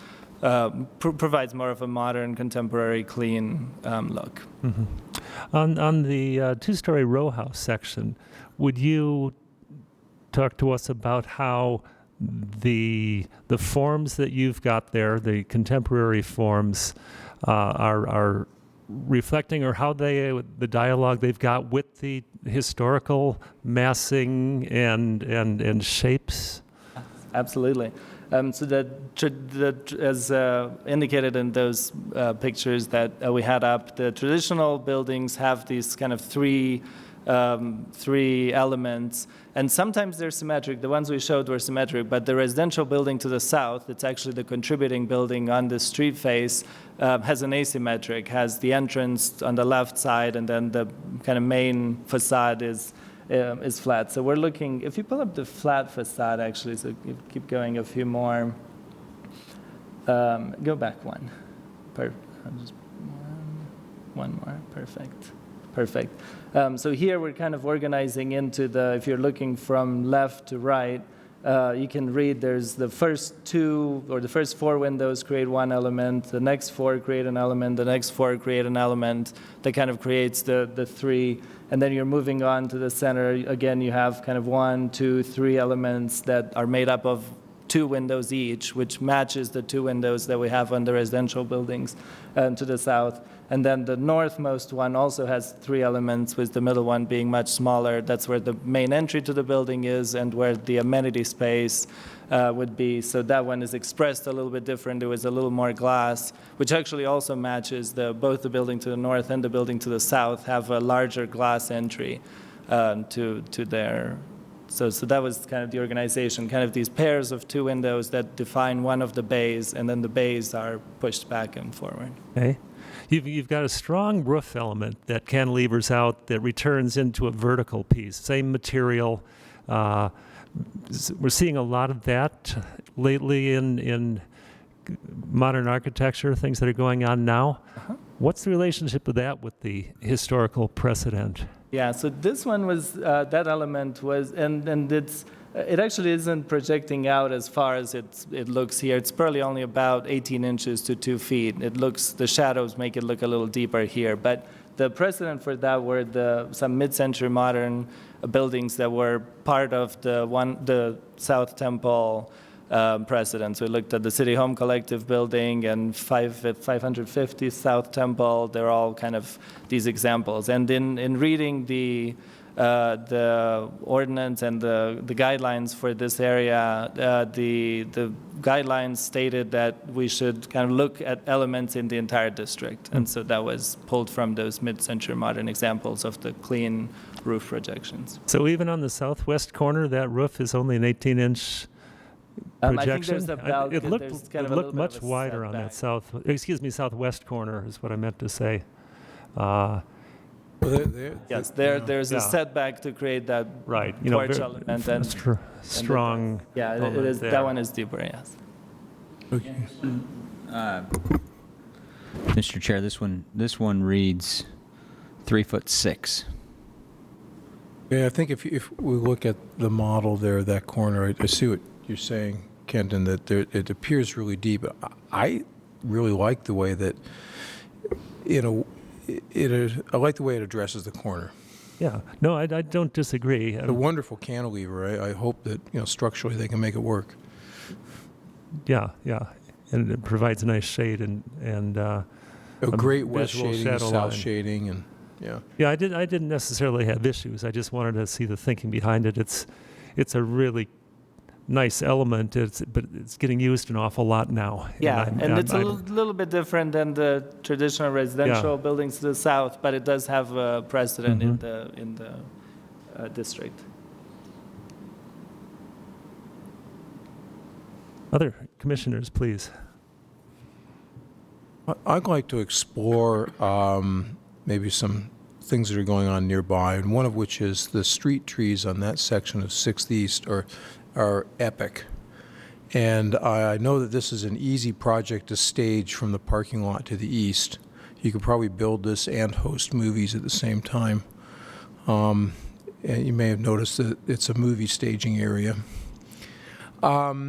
Speaker 17: provides more of a modern, contemporary, clean look.
Speaker 1: Mm-hmm. On the two-story row house section, would you talk to us about how the forms that you've got there, the contemporary forms, are reflecting, or how the dialogue they've got with the historical massing and shapes?
Speaker 17: Absolutely. So that as indicated in those pictures that we had up, the traditional buildings have these kind of three elements, and sometimes they're symmetric. The ones we showed were symmetric, but the residential building to the south, it's actually the contributing building on the street face, has an asymmetric, has the entrance on the left side, and then the kind of main facade is flat. So we're looking, if you pull up the flat facade actually, so you keep going a few more, go back one. One more, perfect. So here we're kind of organizing into if you're looking from left to right, you can read there's the first two or the first four windows create one element, the next four create an element, the next four create an element that kind of creates the three, and then you're moving on to the center. Again, you have kind of 1, 2, 3 elements that are made up of 2 windows each, which matches the 2 windows that we have on the residential buildings to the south. And then the northmost one also has 3 elements, with the middle one being much smaller. That's where the main entry to the building is and where the amenity space would be. So that one is expressed a little bit different. It was a little more glass, which actually also matches both the building to the north and the building to the south have a larger glass entry to their. So that was kind of the organization, kind of these pairs of 2 windows that define one of the bays, and then the bays are pushed back and forward.
Speaker 1: Okay. You've got a strong roof element that cantilevers out, that returns into a vertical piece, same material. We're seeing a lot of that lately in modern architecture, things that are going on now.
Speaker 17: Uh-huh.
Speaker 1: What's the relationship of that with the historical precedent?
Speaker 17: Yeah, so this one was, that element was, and it actually isn't projecting out as far as it looks here. It's probably only about 18 inches to 2 feet. The shadows make it look a little deeper here. But the precedent for that were some mid-century modern buildings that were part of the South Temple precedent. So we looked at the City Home Collective building and 550 South Temple. They're all kind of these examples. And in reading the ordinance and the guidelines for this area, the guidelines stated that we should kind of look at elements in the entire district. And so that was pulled from those mid-century modern examples of the clean roof projections.
Speaker 1: So even on the southwest corner, that roof is only an 18-inch projection?
Speaker 17: I think there's about,
Speaker 1: it looked,
Speaker 17: there's kind
Speaker 1: it
Speaker 17: of a
Speaker 1: looked
Speaker 17: little bit
Speaker 1: much
Speaker 17: of a
Speaker 1: wider on that
Speaker 17: setback.
Speaker 1: southwest corner is what I meant to say.
Speaker 17: Yes, there's a setback to create that
Speaker 1: right,
Speaker 17: porch element and
Speaker 1: strong.
Speaker 17: Yeah, it is. That one is deeper. Yes.
Speaker 15: Okay. Mr. Chair, this one reads 3'6".
Speaker 5: Yeah, I think if we look at the model there, that corner, I see what you're saying, Kenton, that it appears really deep. I really like the way that, I like the way it addresses the corner.
Speaker 1: Yeah, no, I don't disagree.
Speaker 5: A wonderful cantilever. I hope that structurally they can make it work.
Speaker 1: Yeah, and it provides a nice shade and a
Speaker 5: great west shading, south
Speaker 1: line.
Speaker 5: shading, and yeah.
Speaker 1: Yeah, I didn't necessarily have issues. I just wanted to see the thinking behind it. It's a really nice element, but it's getting used an awful lot now.
Speaker 17: Yeah, and it's a little bit different than the traditional residential buildings to the south, but it does have a precedent in the district.
Speaker 1: Other commissioners, please.
Speaker 5: I'd like to explore maybe some things that are going on nearby, and one of which is the street trees on that section of 6th East are epic. And I know that this is an easy project to stage from the parking lot to the east. You could probably build this and host movies at the same time. And you may have noticed that it's a movie staging area. I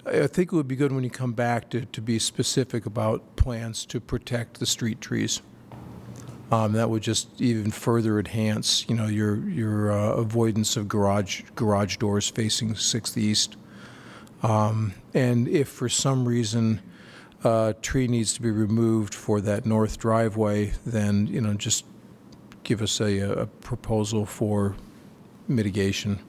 Speaker 5: think it would be good when you come back to be specific about plans to protect the street trees. That would just even further enhance, you know, your avoidance of garage doors facing 6th East. And if for some reason a tree needs to be removed for that north driveway, then, you know, just give us a proposal for mitigation.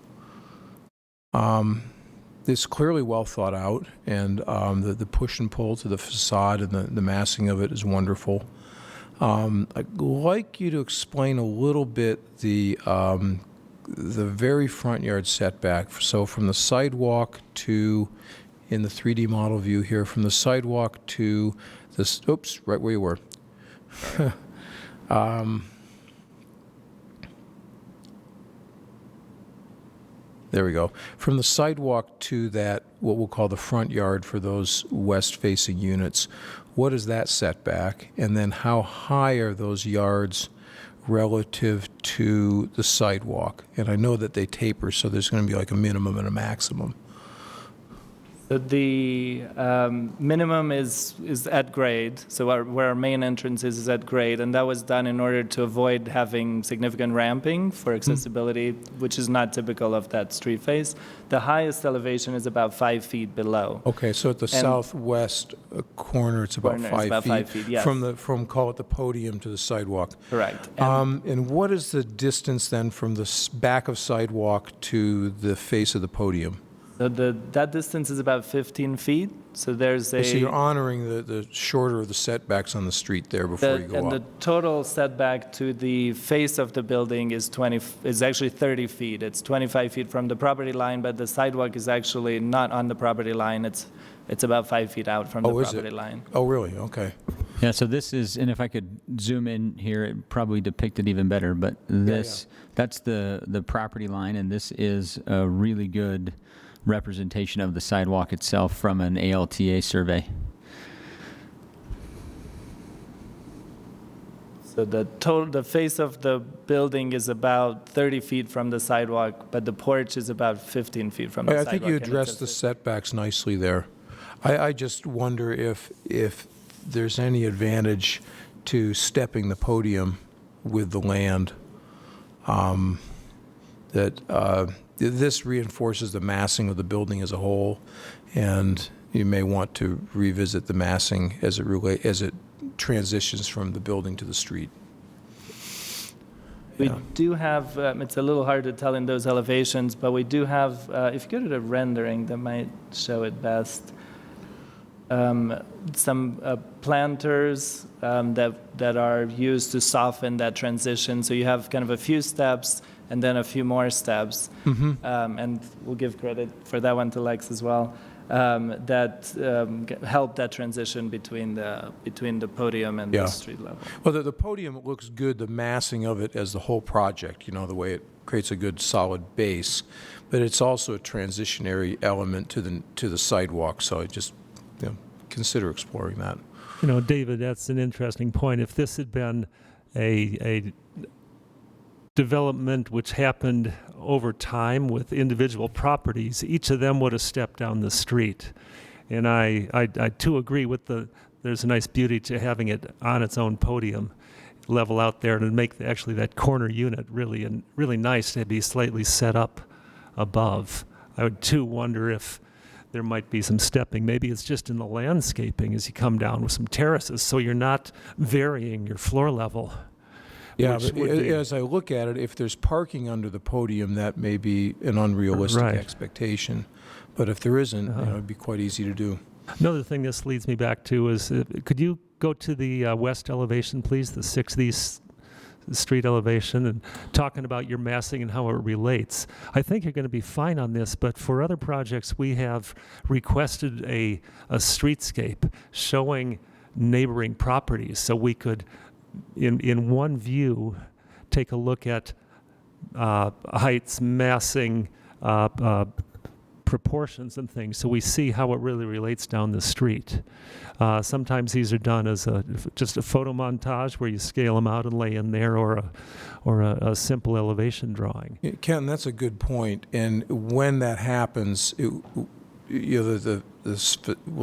Speaker 5: It's clearly well thought out, and the push and pull to the facade and the massing of it is wonderful. I'd like you to explain a little bit the very front yard setback. So from the sidewalk to, in the 3D model view here, from the sidewalk to this, oops, right where you were. There we go. From the sidewalk to that, what we'll call the front yard for those west-facing units, what is that setback? And then how high are those yards relative to the sidewalk? And I know that they taper, so there's going to be like a minimum and a maximum.
Speaker 17: So the minimum is at grade, so where our main entrance is at grade, and that was done in order to avoid having significant ramping for accessibility, which is not typical of that street face. The highest elevation is about 5 feet below.
Speaker 5: Okay, so at the southwest corner, it's about 5 feet.
Speaker 17: Yes.
Speaker 5: From call it the podium to the sidewalk.
Speaker 17: Correct.
Speaker 5: And what is the distance then from the back of sidewalk to the face of the podium?
Speaker 17: So that distance is about 15 feet. So there's
Speaker 5: So you're honoring the shorter of the setbacks on the street there before you go
Speaker 17: and
Speaker 5: up.
Speaker 17: the total setback to the face of the building is actually 30 feet. It's 25 feet from the property line, but the sidewalk is actually not on the property line. It's about 5 feet out from the property line.
Speaker 5: Oh, really? Okay.
Speaker 15: Yeah, so this is, and if I could zoom in here, it probably depict it even better, but this, that's the property line, and this is a really good representation of the sidewalk itself from an ALTA survey.
Speaker 17: So the face of the building is about 30 feet from the sidewalk, but the porch is about 15 feet from the sidewalk.
Speaker 5: I think you addressed the setbacks nicely there. I just wonder if there's any advantage to stepping the podium with the land, this reinforces the massing of the building as a whole, and you may want to revisit the massing as it transitions from the building to the street.
Speaker 17: We do have, it's a little hard to tell in those elevations, but we do have, if you go to the rendering, that might show it best, some planters that are used to soften that transition. So you have kind of a few steps and then a few more steps. And we'll give credit for that one to Lex as well, that help that transition between the podium and the street level.
Speaker 5: Well, the podium looks good, the massing of it as the whole project, you know, the way it creates a good solid base, but it's also a transitionary element to the sidewalk, so I just, you know, consider exploring that.
Speaker 1: You know, David, that's an interesting point. If this had been a development which happened over time with individual properties, each of them would have stepped down the street. And I too agree with there's a nice beauty to having it on its own podium, level out there, and make actually that corner unit really nice to be slightly set up above. I would too wonder if there might be some stepping. Maybe it's just in the landscaping as you come down with some terraces, so you're not varying your floor level.
Speaker 5: Yeah, but as I look at it, if there's parking under the podium, that may be an unrealistic expectation. But if there isn't, you know, it'd be quite easy to do.
Speaker 1: Another thing this leads me back to is, could you go to the west elevation, please, the 6th East street elevation and talking about your massing and how it relates. I think you're going to be fine on this, but for other projects, we have requested a streetscape showing neighboring properties, so we could, in one view, take a look at heights, massing, proportions and things, so we see how it really relates down the street. Sometimes these are done as just a photo montage where you scale them out and lay in there, or a simple elevation drawing.
Speaker 5: Ken, that's a good point. And when that happens, we'll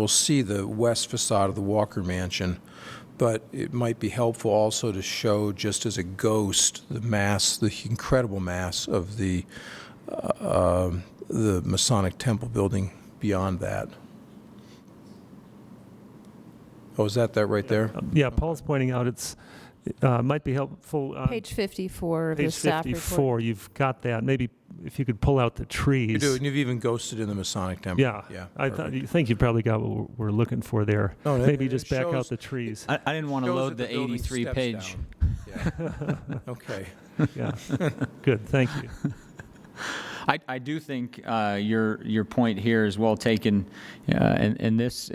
Speaker 5: see the west facade of the Walker Mansion, but it might be helpful also to show, just as a ghost, the incredible mass of the Masonic Temple building beyond that. Oh, is that right there?
Speaker 1: Yeah, Paul's pointing out it might be helpful.
Speaker 8: Page 54 of the
Speaker 1: Page
Speaker 8: staff
Speaker 1: 54,
Speaker 8: report.
Speaker 1: you've got that. Maybe if you could pull out the trees.
Speaker 5: You do, and you've even ghosted in the Masonic Temple.
Speaker 1: Yeah, I
Speaker 5: perfect.
Speaker 1: think you probably got what we're looking for there.
Speaker 5: No,
Speaker 1: Maybe
Speaker 5: it
Speaker 1: just back out
Speaker 5: shows-
Speaker 1: the trees.
Speaker 15: I didn't want to
Speaker 5: Shows
Speaker 15: load
Speaker 5: that
Speaker 15: the
Speaker 5: building
Speaker 15: 83
Speaker 5: steps
Speaker 15: page.
Speaker 5: down. Yeah. Okay.
Speaker 1: Yeah, good, thank you.
Speaker 15: I do think your point here is well taken, and this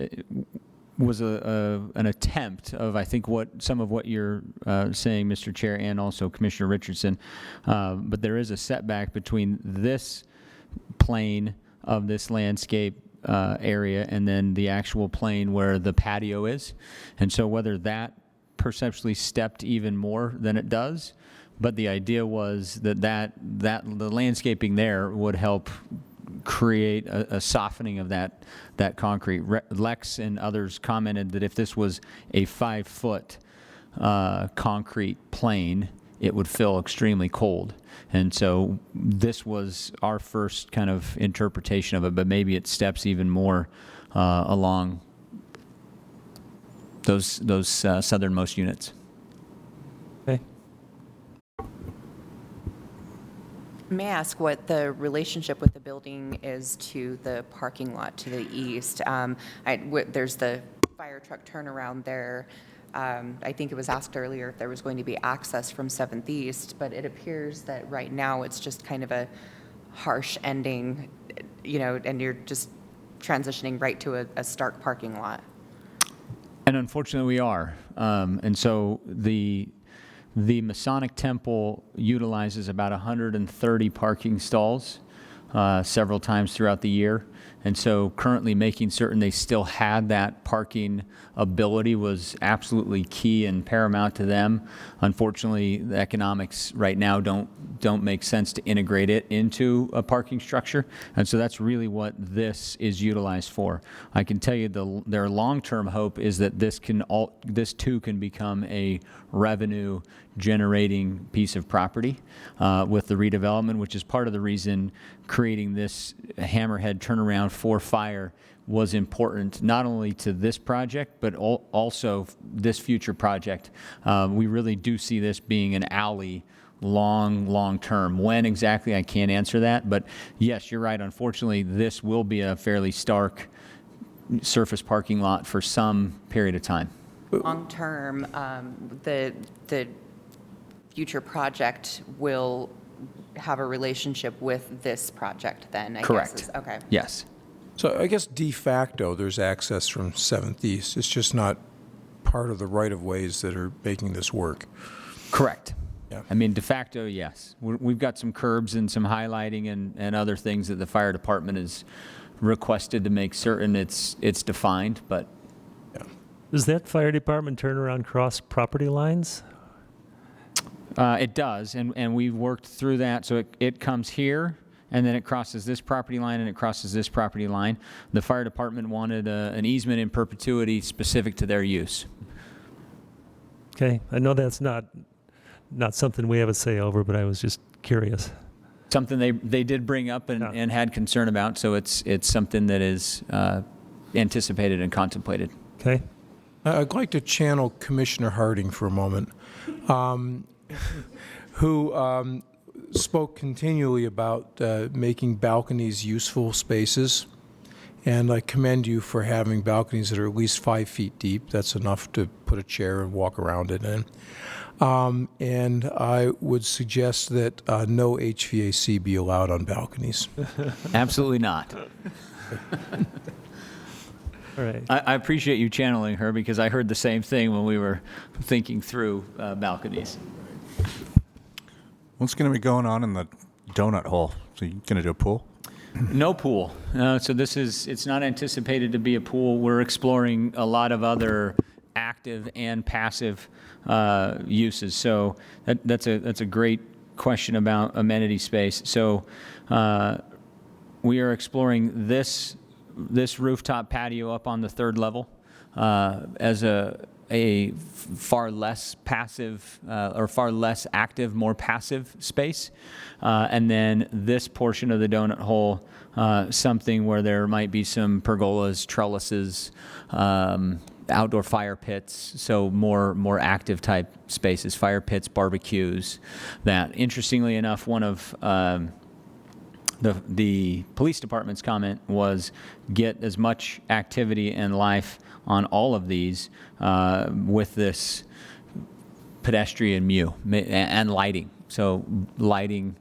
Speaker 15: was an attempt of, I think, some of what you're saying, Mr. Chair, and also Commissioner Richardson. But there is a setback between this plane of this landscape area and then the actual plane where the patio is. And so whether that perceptually stepped even more than it does, but the idea was that the landscaping there would help create a softening of that concrete. Lex and others commented that if this was a 5-foot concrete plane, it would feel extremely cold. And so this was our first kind of interpretation of it, but maybe it steps even more along those southernmost units.
Speaker 1: Okay.
Speaker 9: May I ask what the relationship with the building is to the parking lot to the east? There's the fire truck turnaround there. I think it was asked earlier if there was going to be access from 7th East, but it appears that right now it's just kind of a harsh ending, and you're just transitioning right to a Stark parking lot.
Speaker 15: And unfortunately, we are. And so the Masonic Temple utilizes about 130 parking stalls several times throughout the year. And so currently making certain they still had that parking ability was absolutely key and paramount to them. Unfortunately, the economics right now don't make sense to integrate it into a parking structure. And so that's really what this is utilized for. I can tell you their long-term hope is that this too can become a revenue generating piece of property with the redevelopment, which is part of the reason creating this hammerhead turnaround for fire was important, not only to this project, but also this future project. We really do see this being an alley long term. When exactly, I can't answer that, but yes, you're right. Unfortunately, this will be a fairly stark surface parking lot for some period of time.
Speaker 9: Long term, the future project will have a relationship with this project then, I
Speaker 15: Correct.
Speaker 9: guess. Okay.
Speaker 15: Yes.
Speaker 5: So I guess de facto, there's access from 7th East. It's just not part of the right-of-ways that are making this work.
Speaker 15: Correct.
Speaker 5: Yeah.
Speaker 15: I mean, de facto, yes. We've got some curbs and some highlighting and other things that the fire department has requested to make certain it's defined, but.
Speaker 1: Does that fire department turn around cross property lines?
Speaker 15: It does, and we've worked through that. So it comes here, and then it crosses this property line, and it crosses this property line. The fire department wanted an easement in perpetuity specific to their use.
Speaker 1: Okay, I know that's not something we have a say over, but I was just curious.
Speaker 15: Something they did bring up and had concern about, so it's something that is anticipated and contemplated.
Speaker 1: Okay.
Speaker 5: I'd like to channel Commissioner Harding for a moment, who spoke continually about making balconies useful spaces. And I commend you for having balconies that are at least 5 feet deep. That's enough to put a chair and walk around it in. And I would suggest that no HVAC be allowed on balconies.
Speaker 15: Absolutely not.
Speaker 1: All right.
Speaker 15: I appreciate you channeling her because I heard the same thing when we were thinking through balconies.
Speaker 11: What's going to be going on in the donut hole? So you going to do a pool?
Speaker 15: No pool. So it's not anticipated to be a pool. We're exploring a lot of other active and passive uses. So that's a great question about amenity space. So we are exploring this rooftop patio up on the 3rd level as a far less passive or far less active, more passive space. And then this portion of the donut hole, something where there might be some pergolas, trellises, outdoor fire pits, so more active type spaces, fire pits, barbecues. That, interestingly enough, one of the police department's comment was get as much activity and life on all of these with this pedestrian view and lighting. So lighting,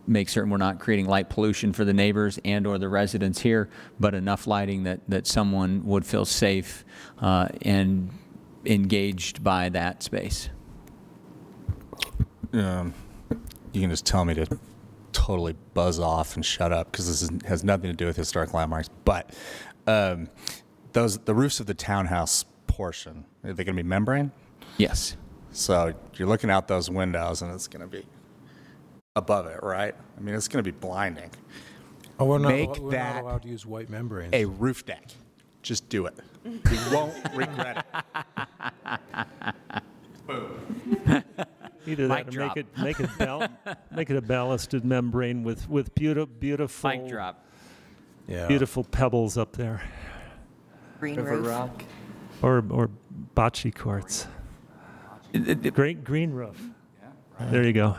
Speaker 15: make certain we're not creating light pollution for the neighbors and or the residents here, but enough lighting that someone would feel safe and engaged by that space.
Speaker 11: You can just tell me to totally buzz off and shut up because this has nothing to do with historic landmarks. But the roofs of the townhouse portion, are they going to be membrane?
Speaker 15: Yes.
Speaker 11: So you're looking out those windows and it's going to be above it, right? I mean, it's going to be blinding.
Speaker 5: Oh, we're not
Speaker 11: that
Speaker 5: allowed to use white membranes.
Speaker 11: a roof deck. Just do it. You won't regret it. Boom.
Speaker 1: Either that
Speaker 15: Mic
Speaker 1: or
Speaker 15: drop.
Speaker 1: make it a ballasted membrane with beautiful
Speaker 15: Mic drop.
Speaker 5: Yeah.
Speaker 1: beautiful pebbles up there,
Speaker 9: Green
Speaker 17: River
Speaker 9: roof.
Speaker 17: Rock.
Speaker 1: or bocce courts. Great green roof. There you go.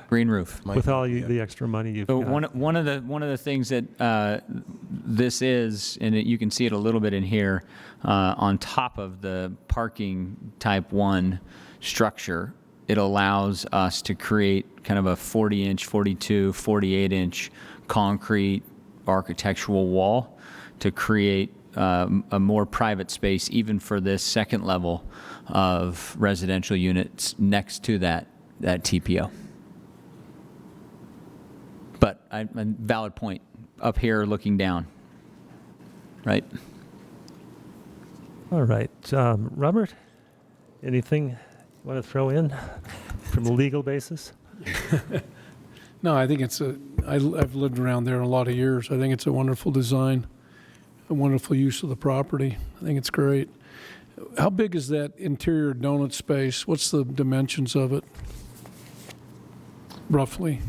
Speaker 15: Green roof.
Speaker 1: With all the extra money you've
Speaker 15: So
Speaker 1: got.
Speaker 15: one of the things that this is, and you can see it a little bit in here, on top of the parking type 1 structure, it allows us to create kind of a 40-inch, 42, 48-inch concrete architectural wall to create a more private space, even for this 2nd level of residential units next to that TPO. But a valid point, up here looking down, right?
Speaker 1: All right. Robert, anything you want to throw in from a legal basis?
Speaker 2: No, I think I've lived around there a lot of years. I think it's a wonderful design, a wonderful use of the property. I think it's great. How big is that interior donut space? What's the dimensions of it, roughly?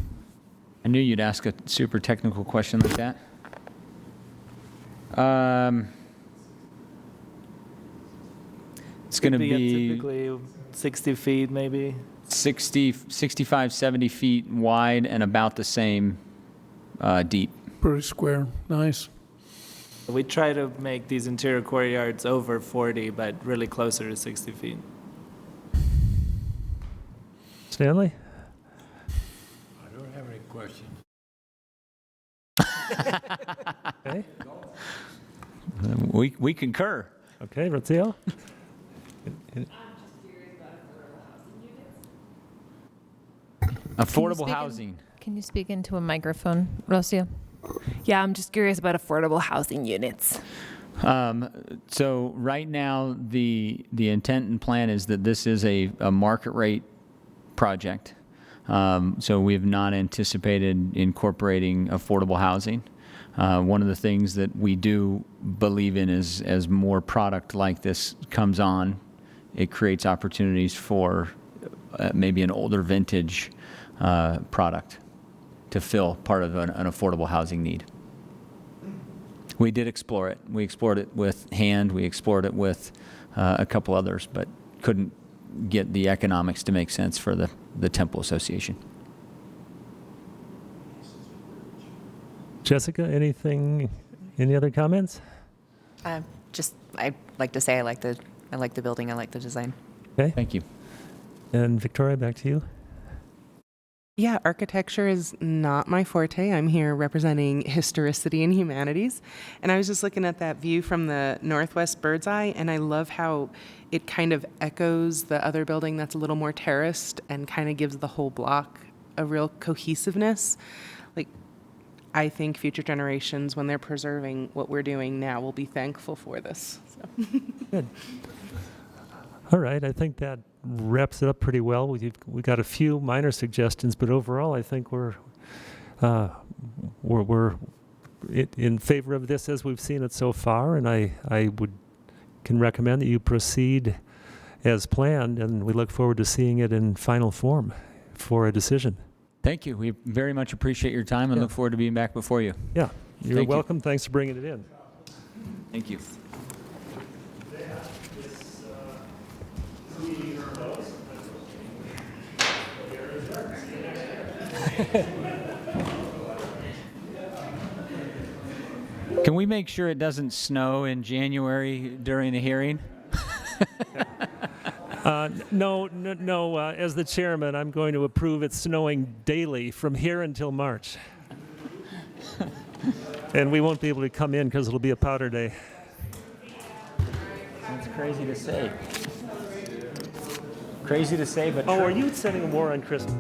Speaker 15: I knew you'd ask a super technical question like that. It's going to be
Speaker 17: typically 60 feet, maybe.
Speaker 15: 65, 70 feet wide and about the same deep.
Speaker 2: Pretty square, nice.
Speaker 17: We try to make these interior courtyards over 40, but really closer to 60 feet.
Speaker 1: Stanley?
Speaker 3: I don't have any questions.
Speaker 1: Okay.
Speaker 15: We concur.
Speaker 1: Okay, Raziel?
Speaker 15: Affordable housing.
Speaker 8: Can you speak into a microphone, Rocio?
Speaker 16: Yeah, I'm just curious about affordable housing units.
Speaker 15: So right now, the intent and plan is that this is a market rate project. So we have not anticipated incorporating affordable housing. One of the things that we do believe in is as more product like this comes on, it creates opportunities for maybe an older vintage product to fill part of an affordable housing need. We did explore it. We explored it with Hand. We explored it with a couple others, but couldn't get the economics to make sense for the Temple Association.
Speaker 1: Jessica, anything Any other comments?
Speaker 9: I'd like to say I like the building, I like the design.
Speaker 1: Okay.
Speaker 15: Thank you.
Speaker 1: And Victoria, back to you.
Speaker 10: Yeah, architecture is not my forte. I'm here representing historicity and humanities. And I was just looking at that view from the northwest bird's eye, and I love how it kind of echoes the other building that's a little more terraced and kind of gives the whole block a real cohesiveness. Like, I think future generations, when they're preserving what we're doing now, will be thankful for this. So.
Speaker 1: Good. All right, I think that wraps it up pretty well. We got a few minor suggestions, but overall, I think we're in favor of this as we've seen it so far, and I can recommend that you proceed as planned, and we look forward to seeing it in final form for a decision.
Speaker 15: Thank you. We very much appreciate your time and look forward to being back before you.
Speaker 1: Yeah, you're
Speaker 15: Thank you.
Speaker 1: welcome. Thanks for bringing it in.
Speaker 15: Thank you. Can we make sure it doesn't snow in January during the hearing?
Speaker 1: No. As the chairman, I'm going to approve it snowing daily from here until March. And we won't be able to come in because it'll be a powder day.
Speaker 15: That's crazy to say. Crazy to say, but
Speaker 1: Oh, are you setting a war on Christmas?